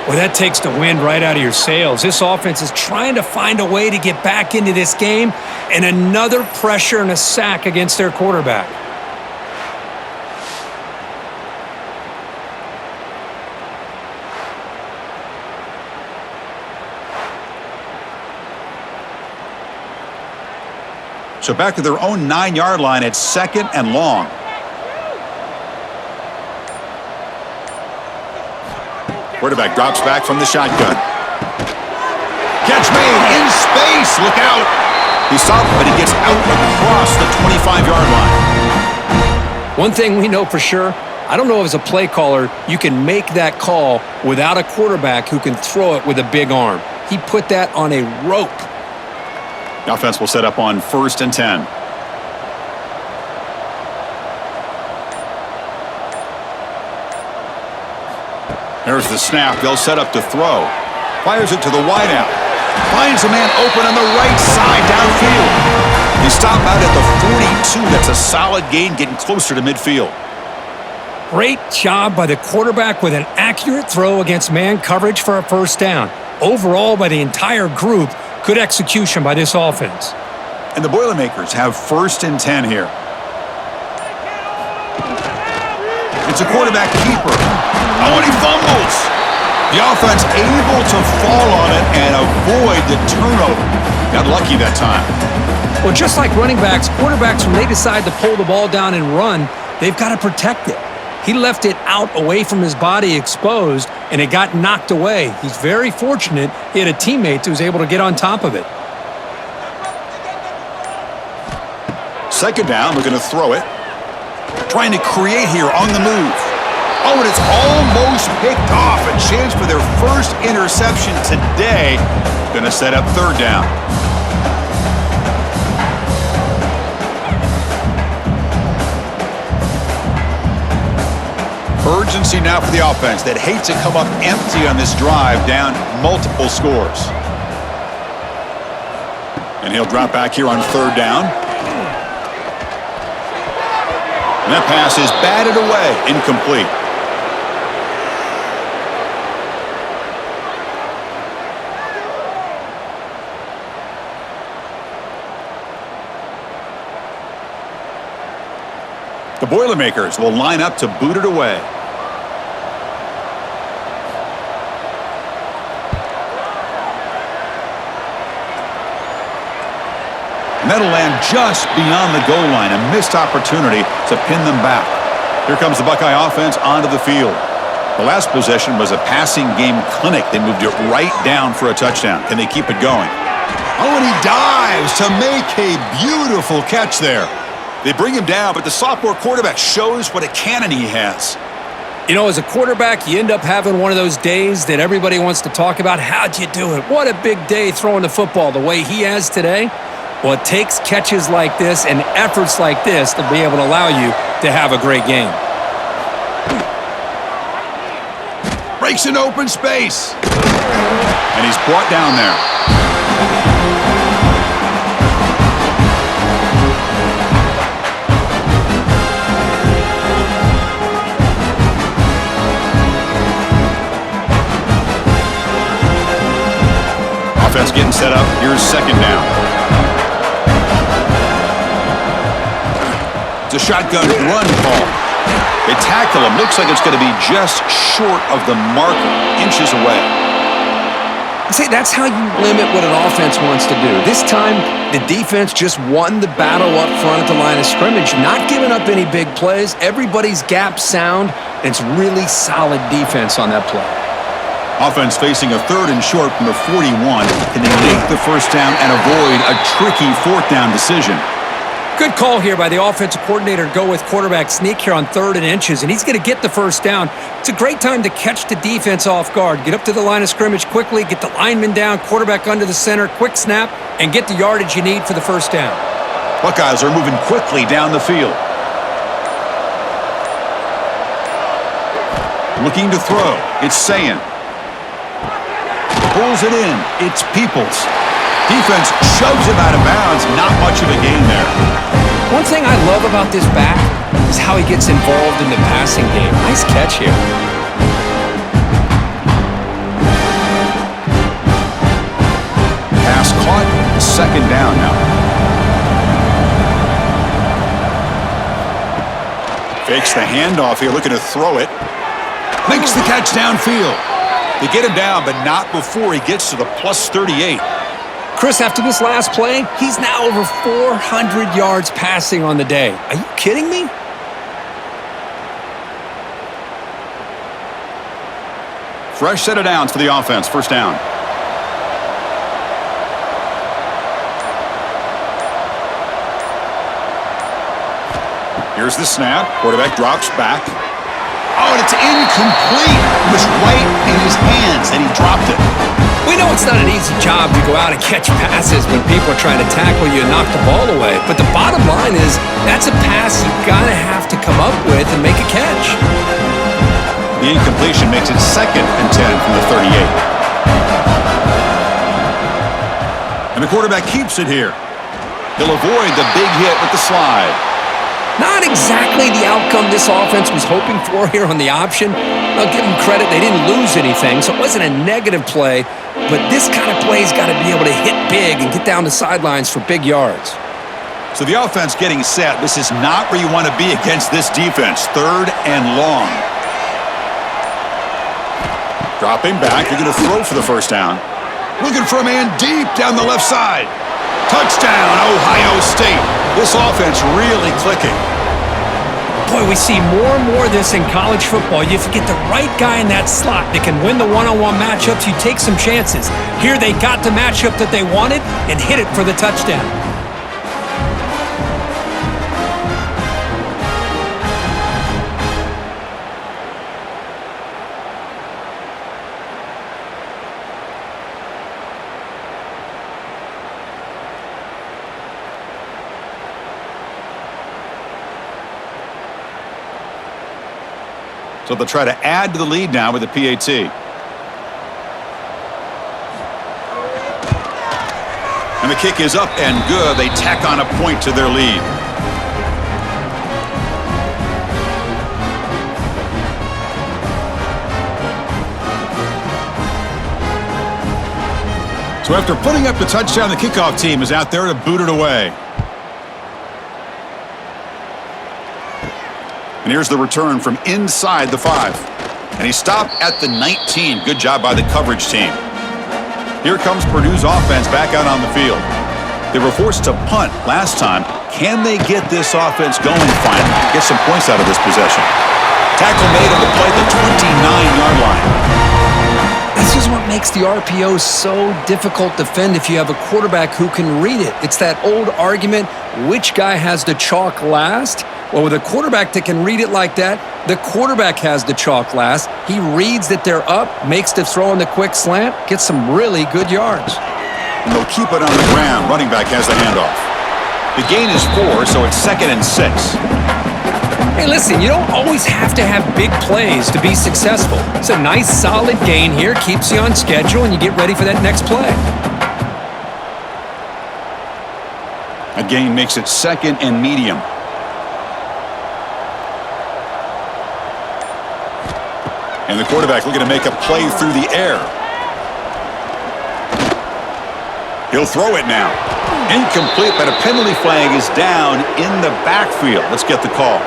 Well, that takes the wind right out of your sails. This offense is trying to find a way to get back into this game, and another pressure and a sack against their quarterback. So back to their own 9-yard line at 2nd and long. Quarterback drops back from the shotgun. Catch made in space. Look out. He's stopped, but he gets out across the 25-yard line. One thing we know for sure, I don't know if as a play caller you can make that call without a quarterback who can throw it with a big arm. He put that on a rope. The offense will set up on 1st and 10. There's the snap. They'll set up to throw. Fires it to the wideout. Finds a man open on the right side downfield. He stopped out at the 42. That's a solid gain, getting closer to midfield. Great job by the quarterback with an accurate throw against man coverage for a first down. Overall, by the entire group, good execution by this offense. And the Boilermakers have 1st and 10 here. It's a quarterback keeper. Oh, and he fumbles. The offense able to fall on it and avoid the turnover. Got lucky that time. Well, just like running backs, quarterbacks, when they decide to pull the ball down and run, they've got to protect it. He left it out away from his body exposed, and it got knocked away. He's very fortunate he had a teammate who was able to get on top of it. 2nd down, looking to throw it. Trying to create here on the move. Oh, and it's almost picked off. A chance for their first interception today. Going to set up 3rd down. Urgency now for the offense that hates to come up empty on this drive, down multiple scores. And he'll drop back here on 3rd down. And that pass is batted away, incomplete. The Boilermakers will line up to boot it away. And that'll land just beyond the goal line. A missed opportunity to pin them back. Here comes the Buckeye offense onto the field. The last possession was a passing game clinic. They moved it right down for a touchdown. Can they keep it going? Oh, and he dives to make a beautiful catch there. They bring him down, but the sophomore quarterback shows what a cannon he has. You know, as a quarterback, you end up having one of those days that everybody wants to talk about. How'd you do it? What a big day throwing the football the way he has today. Well, it takes catches like this and efforts like this to be able to allow you to have a great game. Breaks an open space. And he's brought down there. Offense getting set up. Here's 2nd down. It's a shotgun run call. They tackle him. Looks like it's going to be just short of the marker, inches away. See, that's how you limit what an offense wants to do. This time, the defense just won the battle up front at the line of scrimmage, not giving up any big plays. Everybody's gap sound. It's really solid defense on that play. Offense facing a 3rd and short from the 41. Can they make the first down and avoid a tricky 4th down decision? Good call here by the offensive coordinator to go with quarterback sneak here on 3rd and inches, and he's going to get the first down. It's a great time to catch the defense off guard. Get up to the line of scrimmage quickly, get the lineman down, quarterback under the center, quick snap, and get the yardage you need for the first down. Buckeyes are moving quickly down the field. Looking to throw. It's Sayin. Pulls it in. It's Peoples. Defense shoves him out of bounds. Not much of a gain there. One thing I love about this back is how he gets involved in the passing game. Nice catch here. Pass caught. Second down now. Fakes the handoff here, looking to throw it. Makes the catch downfield. They get him down, but not before he gets to the plus 38. Chris, after this last play, he's now over 400 yards passing on the day. Are you kidding me? Fresh set of downs for the offense. First down. Here's the snap. Quarterback drops back. Oh, and it's incomplete. It was right in his hands, and he dropped it. We know it's not an easy job to go out and catch passes when people are trying to tackle you and knock the ball away. But the bottom line is that's a pass you gotta have to come up with and make a catch. The incompletion makes it 2nd and 10 from the 38. And the quarterback keeps it here. He'll avoid the big hit with the slide. Not exactly the outcome this offense was hoping for here on the option. I'll give them credit, they didn't lose anything, so it wasn't a negative play, but this kind of play's got to be able to hit big and get down the sidelines for big yards. So the offense getting set. This is not where you want to be against this defense. 3rd and long. Dropping back, you're going to throw for the first down. Looking for a man deep down the left side. Touchdown, Ohio State. This offense really clicking. Boy, we see more and more of this in college football. If you get the right guy in that slot that can win the one-on-one matchups, you take some chances. Here they got the matchup that they wanted and hit it for the touchdown. So they'll try to add to the lead now with the PAT. And the kick is up and good. They tack on a point to their lead. So after putting up the touchdown, the kickoff team is out there to boot it away. And here's the return from inside the 5. And he stopped at the 19. Good job by the coverage team. Here comes Purdue's offense back out on the field. They were forced to punt last time. Can they get this offense going finally? Get some points out of this possession. Tackle made on the play at the 29-yard line. This is what makes the RPO so difficult to defend if you have a quarterback who can read it. It's that old argument, which guy has the chalk last? Well, with a quarterback that can read it like that, the quarterback has the chalk last. He reads that they're up, makes the throw on the quick slant, gets some really good yards. And they'll keep it on the ground. Running back has the handoff. The gain is 4, so it's 2nd and 6. Hey, listen, you don't always have to have big plays to be successful. It's a nice, solid gain here, keeps you on schedule, and you get ready for that next play. A gain makes it 2nd and medium. And the quarterback looking to make a play through the air. He'll throw it now. Incomplete, but a penalty flag is down in the backfield. Let's get the call.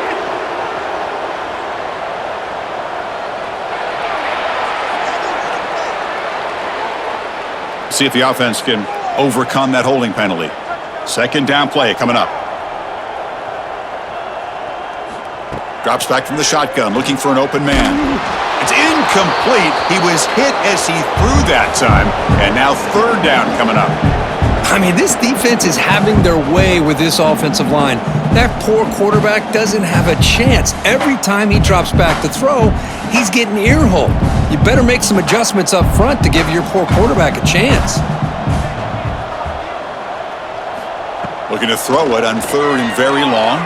See if the offense can overcome that holding penalty. 2nd down play coming up. Drops back from the shotgun, looking for an open man. It's incomplete. He was hit as he threw that time, and now 3rd down coming up. I mean, this defense is having their way with this offensive line. That poor quarterback doesn't have a chance. Every time he drops back to throw, he's getting ear-holed. You better make some adjustments up front to give your poor quarterback a chance. Looking to throw it on 3rd and very long.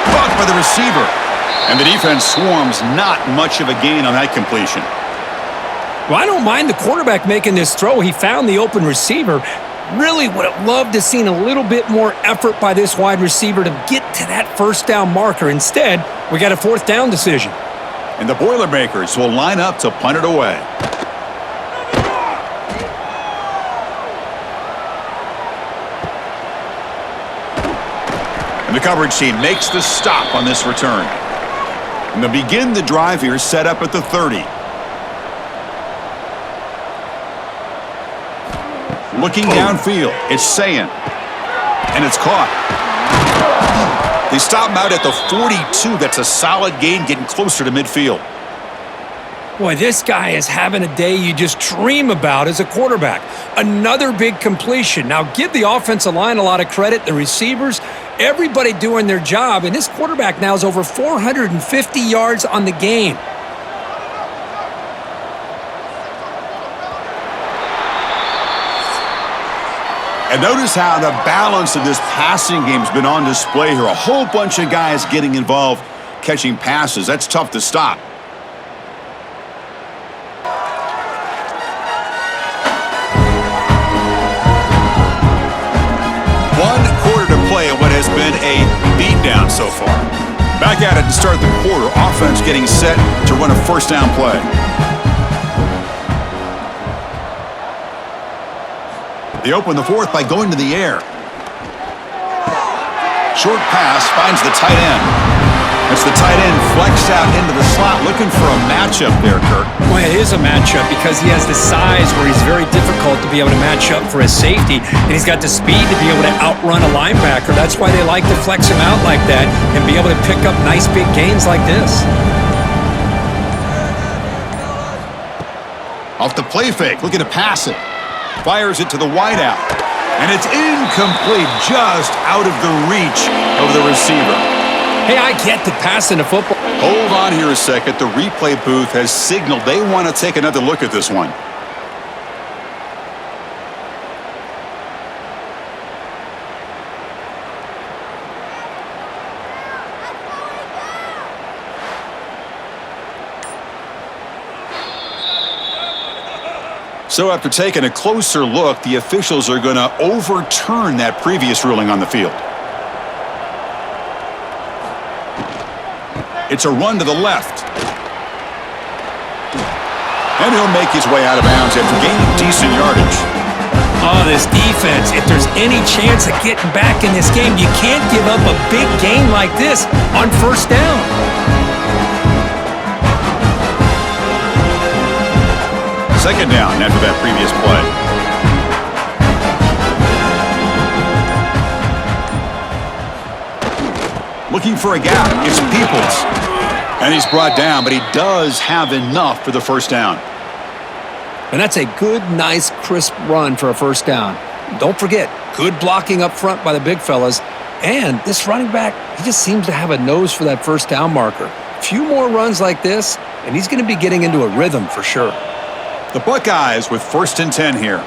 Caught by the receiver. And the defense swarms. Not much of a gain on that completion. Well, I don't mind the quarterback making this throw. He found the open receiver. Really would have loved to seen a little bit more effort by this wide receiver to get to that first down marker. Instead, we got a fourth down decision. And the Boilermakers will line up to punt it away. And the coverage team makes the stop on this return. And they'll begin the drive here, set up at the 30. Looking downfield, it's Sayin. And it's caught. They stop him out at the 42. That's a solid gain, getting closer to midfield. Boy, this guy is having a day you just dream about as a quarterback. Another big completion. Now, give the offensive line a lot of credit, the receivers, everybody doing their job, and this quarterback now is over 450 yards on the game. And notice how the balance of this passing game has been on display here. A whole bunch of guys getting involved, catching passes. That's tough to stop. One quarter to play in what has been a beatdown so far. Back at it to start the quarter. Offense getting set to run a first down play. They open the fourth by going to the air. Short pass finds the tight end. It's the tight end flexed out into the slot, looking for a matchup there, Kirk. Well, it is a matchup because he has the size where he's very difficult to be able to match up for his safety, and he's got the speed to be able to outrun a linebacker. That's why they like to flex him out like that and be able to pick up nice big gains like this. Off the play fake, looking to pass it. Fires it to the wideout. And it's incomplete, just out of the reach of the receiver. Hey, I get the pass into football. Hold on here a second. The replay booth has signaled they want to take another look at this one. So after taking a closer look, the officials are going to overturn that previous ruling on the field. It's a run to the left. And he'll make his way out of bounds after gaining decent yardage. Oh, this defense, if there's any chance of getting back in this game, you can't give up a big gain like this on first down. Second down after that previous play. Looking for a gap. It's Peoples. And he's brought down, but he does have enough for the first down. And that's a good, nice, crisp run for a first down. Don't forget, good blocking up front by the big fellas. And this running back, he just seems to have a nose for that first down marker. A few more runs like this, and he's going to be getting into a rhythm for sure. The Buckeyes with 1st and 10 here.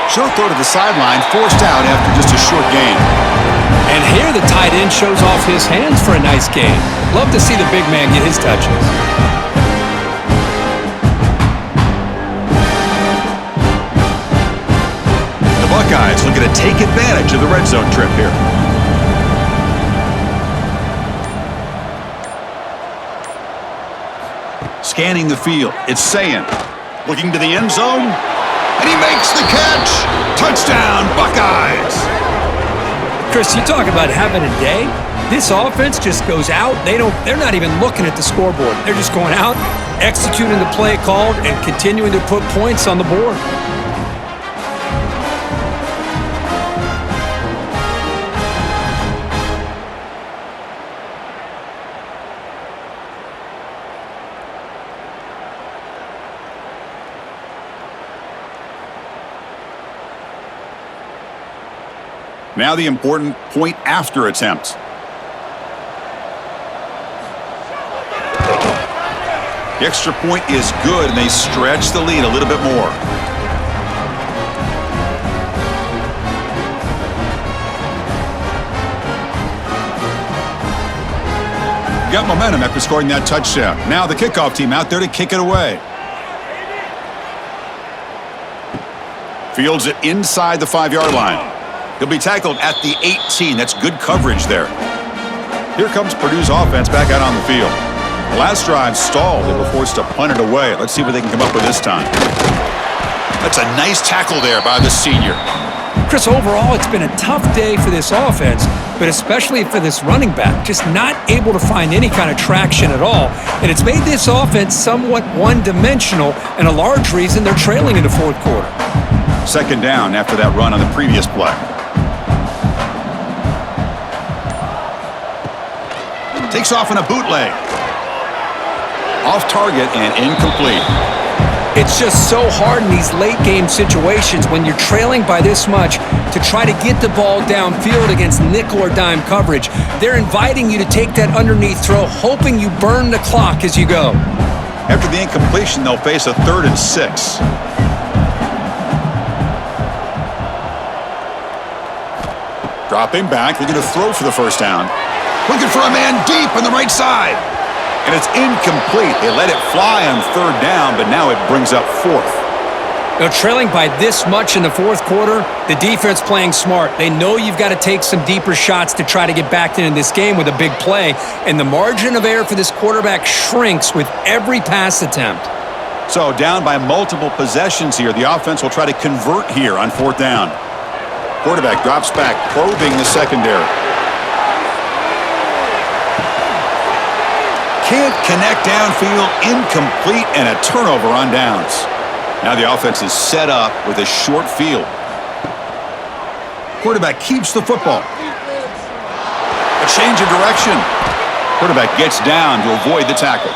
Short throw to the sideline, forced out after just a short gain. And here the tight end shows off his hands for a nice gain. Love to see the big man get his touches. The Buckeyes looking to take advantage of the red zone trip here. Scanning the field, it's Sayin. Looking to the end zone, and he makes the catch. Touchdown, Buckeyes. Chris, you talk about having a day. This offense just goes out. They're not even looking at the scoreboard. They're just going out, executing the play called, and continuing to put points on the board. Now the important point after attempt. The extra point is good, and they stretch the lead a little bit more. Got momentum after scoring that touchdown. Now the kickoff team out there to kick it away. Fields it inside the 5-yard line. He'll be tackled at the 18. That's good coverage there. Here comes Purdue's offense back out on the field. The last drive stalled. They were forced to punt it away. Let's see what they can come up with this time. That's a nice tackle there by the senior. Chris, overall, it's been a tough day for this offense, but especially for this running back. Just not able to find any kind of traction at all. And it's made this offense somewhat one-dimensional, and a large reason they're trailing in the fourth quarter. Second down after that run on the previous play. Takes off in a bootleg. Off target and incomplete. It's just so hard in these late-game situations when you're trailing by this much to try to get the ball downfield against nickel or dime coverage. They're inviting you to take that underneath throw, hoping you burn the clock as you go. After the incompletion, they'll face a 3rd and 6. Dropping back, they're going to throw for the first down. Looking for a man deep on the right side. And it's incomplete. They let it fly on 3rd down, but now it brings up 4th. Now, trailing by this much in the fourth quarter, the defense playing smart. They know you've got to take some deeper shots to try to get back into this game with a big play, and the margin of error for this quarterback shrinks with every pass attempt. So down by multiple possessions here, the offense will try to convert here on 4th down. Quarterback drops back, probing the secondary. Can't connect downfield, incomplete, and a turnover on downs. Now the offense is set up with a short field. Quarterback keeps the football. A change of direction. Quarterback gets down to avoid the tackle.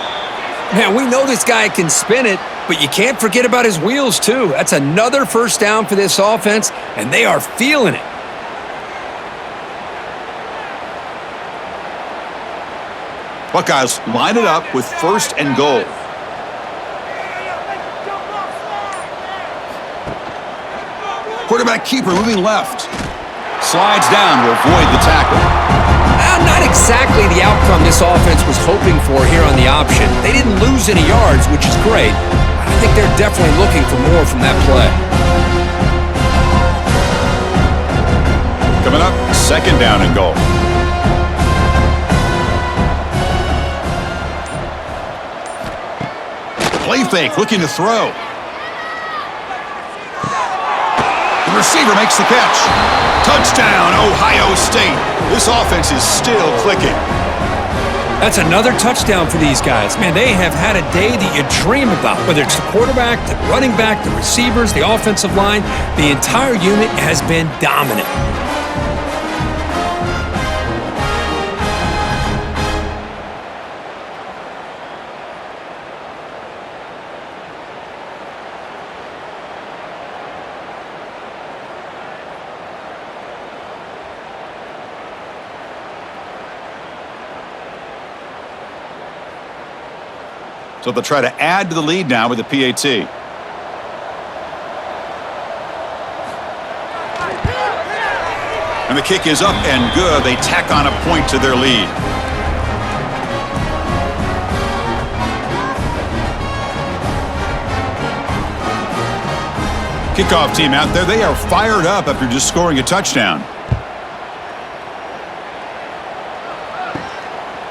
Man, we know this guy can spin it, but you can't forget about his wheels, too. That's another first down for this offense, and they are feeling it. Buckeyes line it up with 1st and goal. Quarterback keeper moving left. Slides down to avoid the tackle. Not exactly the outcome this offense was hoping for here on the option. They didn't lose any yards, which is great. I think they're definitely looking for more from that play. Coming up, 2nd down and goal. Play fake, looking to throw. The receiver makes the catch. Touchdown, Ohio State. This offense is still clicking. That's another touchdown for these guys. Man, they have had a day that you dream about. Whether it's the quarterback, the running back, the receivers, the offensive line, the entire unit has been dominant. So they'll try to add to the lead now with the PAT. And the kick is up and good. They tack on a point to their lead. Kickoff team out there. They are fired up after just scoring a touchdown.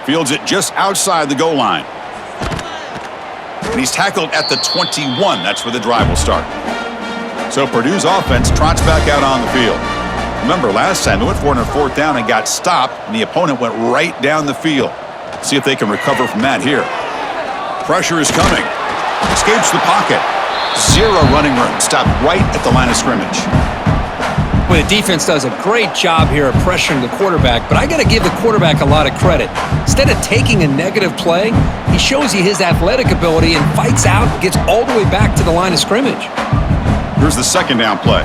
Fields it just outside the goal line. And he's tackled at the 21. That's where the drive will start. So Purdue's offense trots back out on the field. Remember, last time they went for it on 4th down and got stopped, and the opponent went right down the field. See if they can recover from that here. Pressure is coming. Escapes the pocket. 0 running room. Stopped right at the line of scrimmage. Well, the defense does a great job here of pressuring the quarterback, but I got to give the quarterback a lot of credit. Instead of taking a negative play, he shows you his athletic ability and fights out and gets all the way back to the line of scrimmage. Here's the 2nd down play.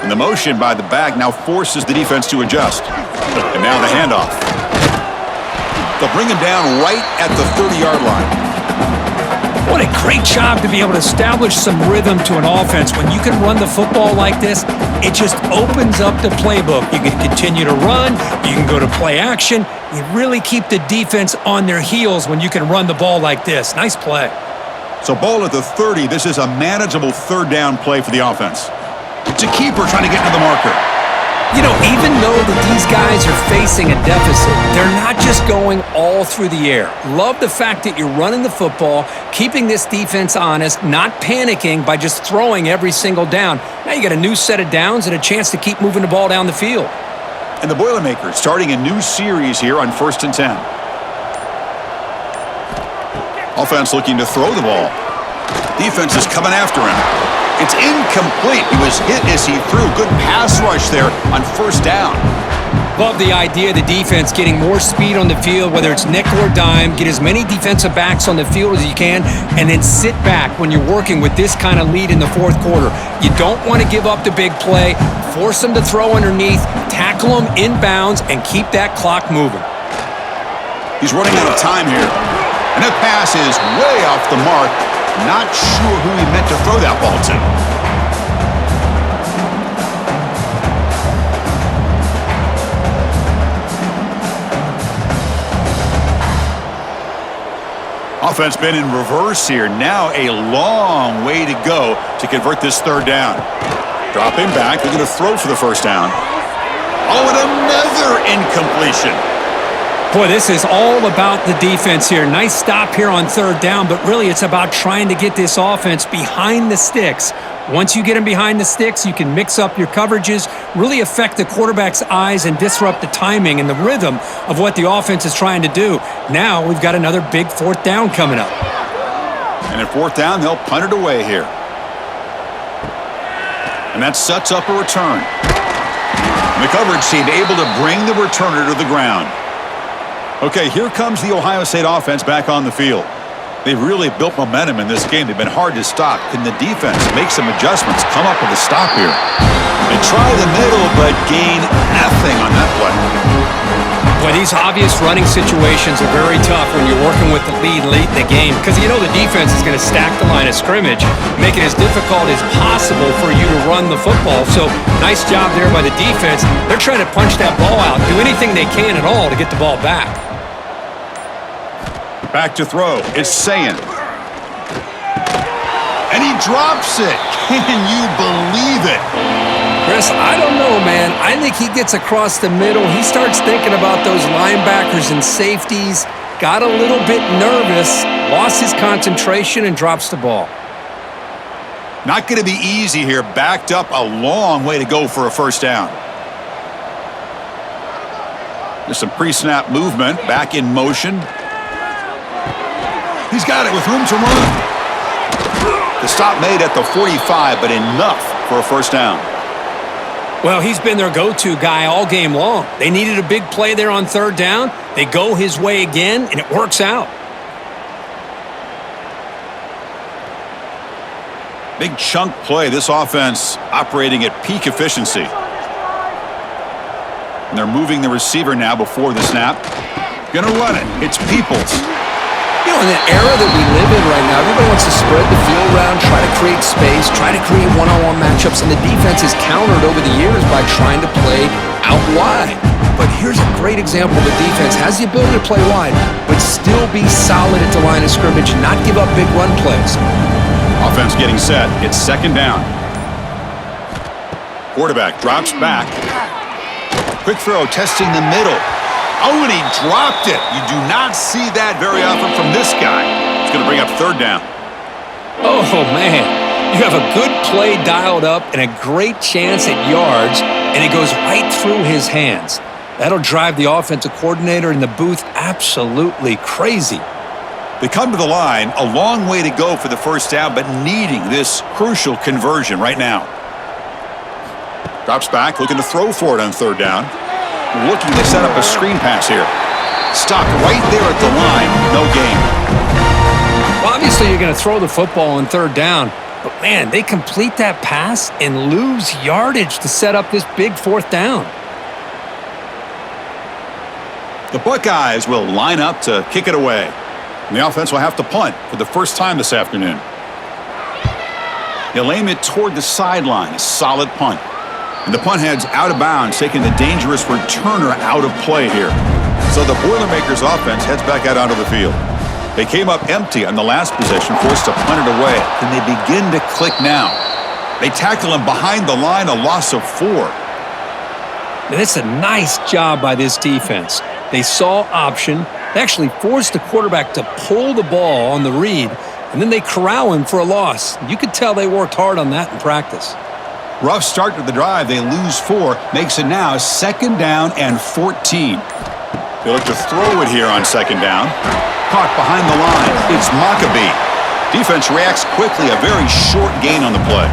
And the motion by the back now forces the defense to adjust. And now the handoff. They'll bring him down right at the 30-yard line. What a great job to be able to establish some rhythm to an offense. When you can run the football like this, it just opens up the playbook. You can continue to run. You can go to play action. You really keep the defense on their heels when you can run the ball like this. Nice play. So ball at the 30. This is a manageable third down play for the offense. It's a keeper trying to get to the marker. You know, even though that these guys are facing a deficit, they're not just going all through the air. Love the fact that you're running the football, keeping this defense honest, not panicking by just throwing every single down. Now you got a new set of downs and a chance to keep moving the ball down the field. And the Boilermakers starting a new series here on 1st and 10. Offense looking to throw the ball. Defense is coming after him. It's incomplete. He was hit as he threw. Good pass rush there on 1st down. Love the idea of the defense getting more speed on the field, whether it's nickel or dime. Get as many defensive backs on the field as you can, and then sit back when you're working with this kind of lead in the 4th quarter. You don't want to give up the big play. Force them to throw underneath, tackle them inbounds, and keep that clock moving. He's running out of time here. And that pass is way off the mark. Not sure who he meant to throw that ball to. Offense been in reverse here. Now a long way to go to convert this 3rd down. Dropping back, they're going to throw for the 1st down. Oh, and another incompletion. Boy, this is all about the defense here. Nice stop here on 3rd down, but really it's about trying to get this offense behind the sticks. Once you get them behind the sticks, you can mix up your coverages, really affect the quarterback's eyes and disrupt the timing and the rhythm of what the offense is trying to do. Now we've got another big 4th down coming up. And at 4th down, they'll punt it away here. And that sets up a return. And the coverage team able to bring the returner to the ground. Okay, here comes the Ohio State offense back on the field. They've really built momentum in this game. They've been hard to stop. Can the defense make some adjustments, come up with a stop here? They try the middle, but gain nothing on that play. Boy, these obvious running situations are very tough when you're working with the lead late in the game because you know the defense is going to stack the line of scrimmage, make it as difficult as possible for you to run the football. So nice job there by the defense. They're trying to punch that ball out, do anything they can at all to get the ball back. Back to throw. It's Sayin. And he drops it. Can you believe it? Chris, I don't know, man. I think he gets across the middle. He starts thinking about those linebackers and safeties. Got a little bit nervous, lost his concentration, and drops the ball. Not going to be easy here. Backed up a long way to go for a 1st down. There's some pre-snap movement. Back in motion. He's got it with room to run. The stop made at the 45, but enough for a 1st down. Well, he's been their go-to guy all game long. They needed a big play there on 3rd down. They go his way again, and it works out. Big chunk play. This offense operating at peak efficiency. And they're moving the receiver now before the snap. Gonna run it. It's Peoples. You know, in the era that we live in right now, everybody wants to spread the field around, try to create space, try to create one-on-one matchups, and the defense is countered over the years by trying to play out wide. But here's a great example. The defense has the ability to play wide, but still be solid at the line of scrimmage and not give up big run plays. Offense getting set. It's 2nd down. Quarterback drops back. Quick throw testing the middle. Oh, and he dropped it. You do not see that very often from this guy. It's going to bring up 3rd down. Oh, man. You have a good play dialed up and a great chance at yards, and it goes right through his hands. That'll drive the offensive coordinator in the booth absolutely crazy. They come to the line, a long way to go for the 1st down, but needing this crucial conversion right now. Drops back, looking to throw for it on 3rd down. Looking to set up a screen pass here. Stopped right there at the line. No gain. Well, obviously, you're going to throw the football on 3rd down. But, man, they complete that pass and lose yardage to set up this big 4th down. The Buckeyes will line up to kick it away. And the offense will have to punt for the first time this afternoon. He'll aim it toward the sideline, a solid punt. And the punt heads out of bounds, taking the dangerous returner out of play here. So the Boilermakers offense heads back out onto the field. They came up empty on the last possession, forced to punt it away. And they begin to click now. They tackle him behind the line, a loss of 4. That's a nice job by this defense. They saw option. They actually forced the quarterback to pull the ball on the read, and then they corral him for a loss. You could tell they worked hard on that in practice. Rough start to the drive. They lose 4. Makes it now 2nd down and 14. They look to throw it here on 2nd down. Caught behind the line. It's Maccabee. Defense reacts quickly. A very short gain on the play.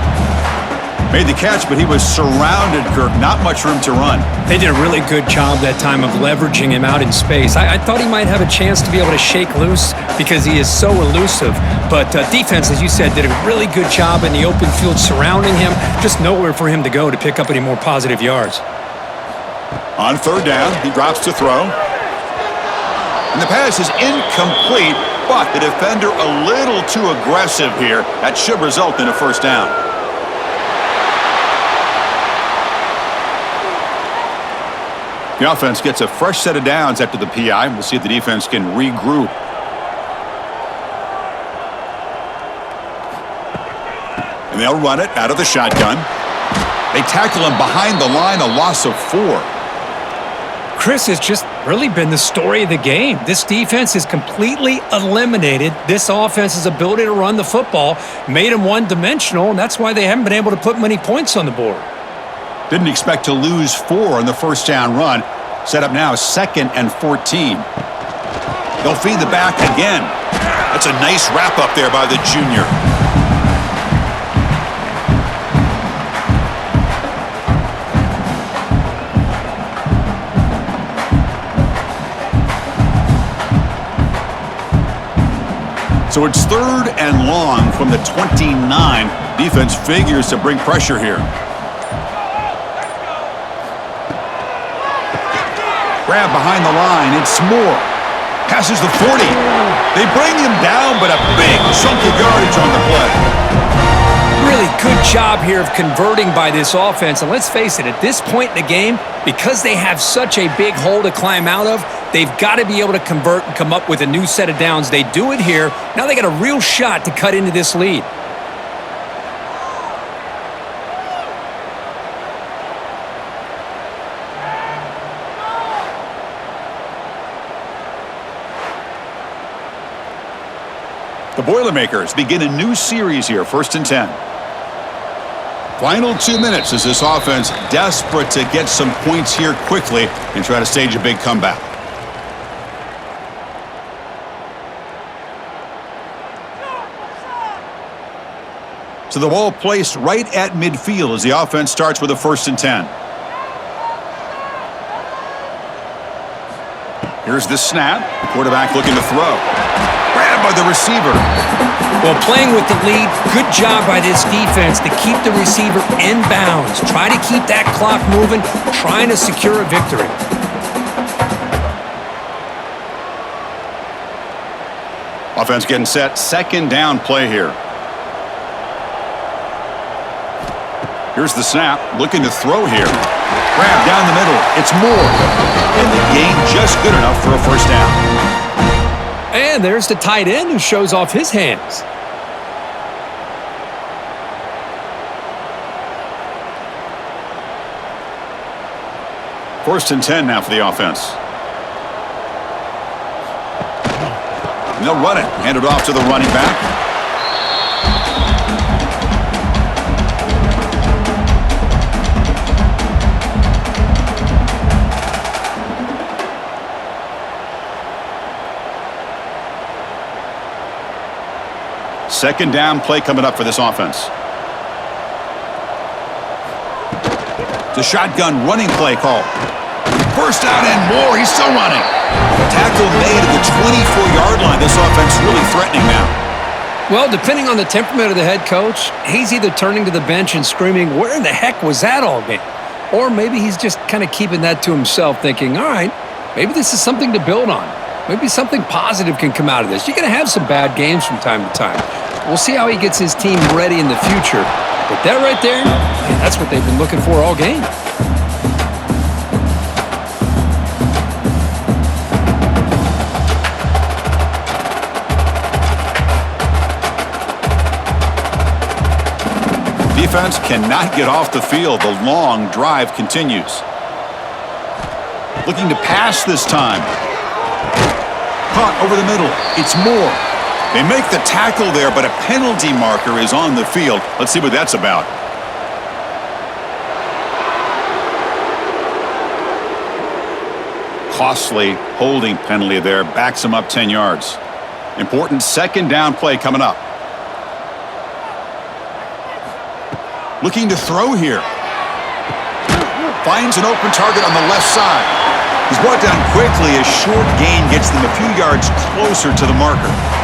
Made the catch, but he was surrounded, Kirk. Not much room to run. They did a really good job that time of leveraging him out in space. I thought he might have a chance to be able to shake loose because he is so elusive. But defense, as you said, did a really good job in the open field surrounding him. Just nowhere for him to go to pick up any more positive yards. On 3rd down, he drops to throw. And the pass is incomplete, but the defender a little too aggressive here. That should result in a 1st down. The offense gets a fresh set of downs after the PI. We'll see if the defense can regroup. And they'll run it out of the shotgun. They tackle him behind the line, a loss of 4. Chris has just really been the story of the game. This defense has completely eliminated this offense's ability to run the football, made them one-dimensional, and that's why they haven't been able to put many points on the board. Didn't expect to lose 4 on the 1st down run. Set up now 2nd and 14. They'll feed the back again. That's a nice wrap up there by the junior. So it's 3rd and long from the 29. Defense figures to bring pressure here. Grab behind the line. It's Moore. Passes the 40. They bring him down, but a big chunk of yardage on the play. Really good job here of converting by this offense. And let's face it, at this point in the game, because they have such a big hole to climb out of, they've got to be able to convert and come up with a new set of downs. They do it here. Now they got a real shot to cut into this lead. The Boilermakers begin a new series here, 1st and 10. Final 2 minutes as this offense desperate to get some points here quickly and try to stage a big comeback. So the ball placed right at midfield as the offense starts with a 1st and 10. Here's the snap. The quarterback looking to throw. Grabbed by the receiver. Well, playing with the lead, good job by this defense to keep the receiver in bounds. Try to keep that clock moving, trying to secure a victory. Offense getting set. 2nd down play here. Here's the snap. Looking to throw here. Grab down the middle. It's Moore. And the gain just good enough for a 1st down. And there's the tight end who shows off his hands. First and 10 now for the offense. And they'll run it. Hand it off to the running back. Second down play coming up for this offense. The shotgun running play call. First down and more. He's still running. Tackle made at the 24-yard line. This offense really threatening now. Well, depending on the temperament of the head coach, he's either turning to the bench and screaming, "Where in the heck was that all game?" Or maybe he's just kind of keeping that to himself, thinking, all right, maybe this is something to build on. Maybe something positive can come out of this. You're going to have some bad games from time to time. We'll see how he gets his team ready in the future. But that right there, man, that's what they've been looking for all game. Defense cannot get off the field. The long drive continues. Looking to pass this time. Caught over the middle. It's Moore. They make the tackle there, but a penalty marker is on the field. Let's see what that's about. Costly holding penalty there. Backs him up 10 yards. Important second down play coming up. Looking to throw here. Finds an open target on the left side. He's brought down quickly as short gain gets them a few yards closer to the marker.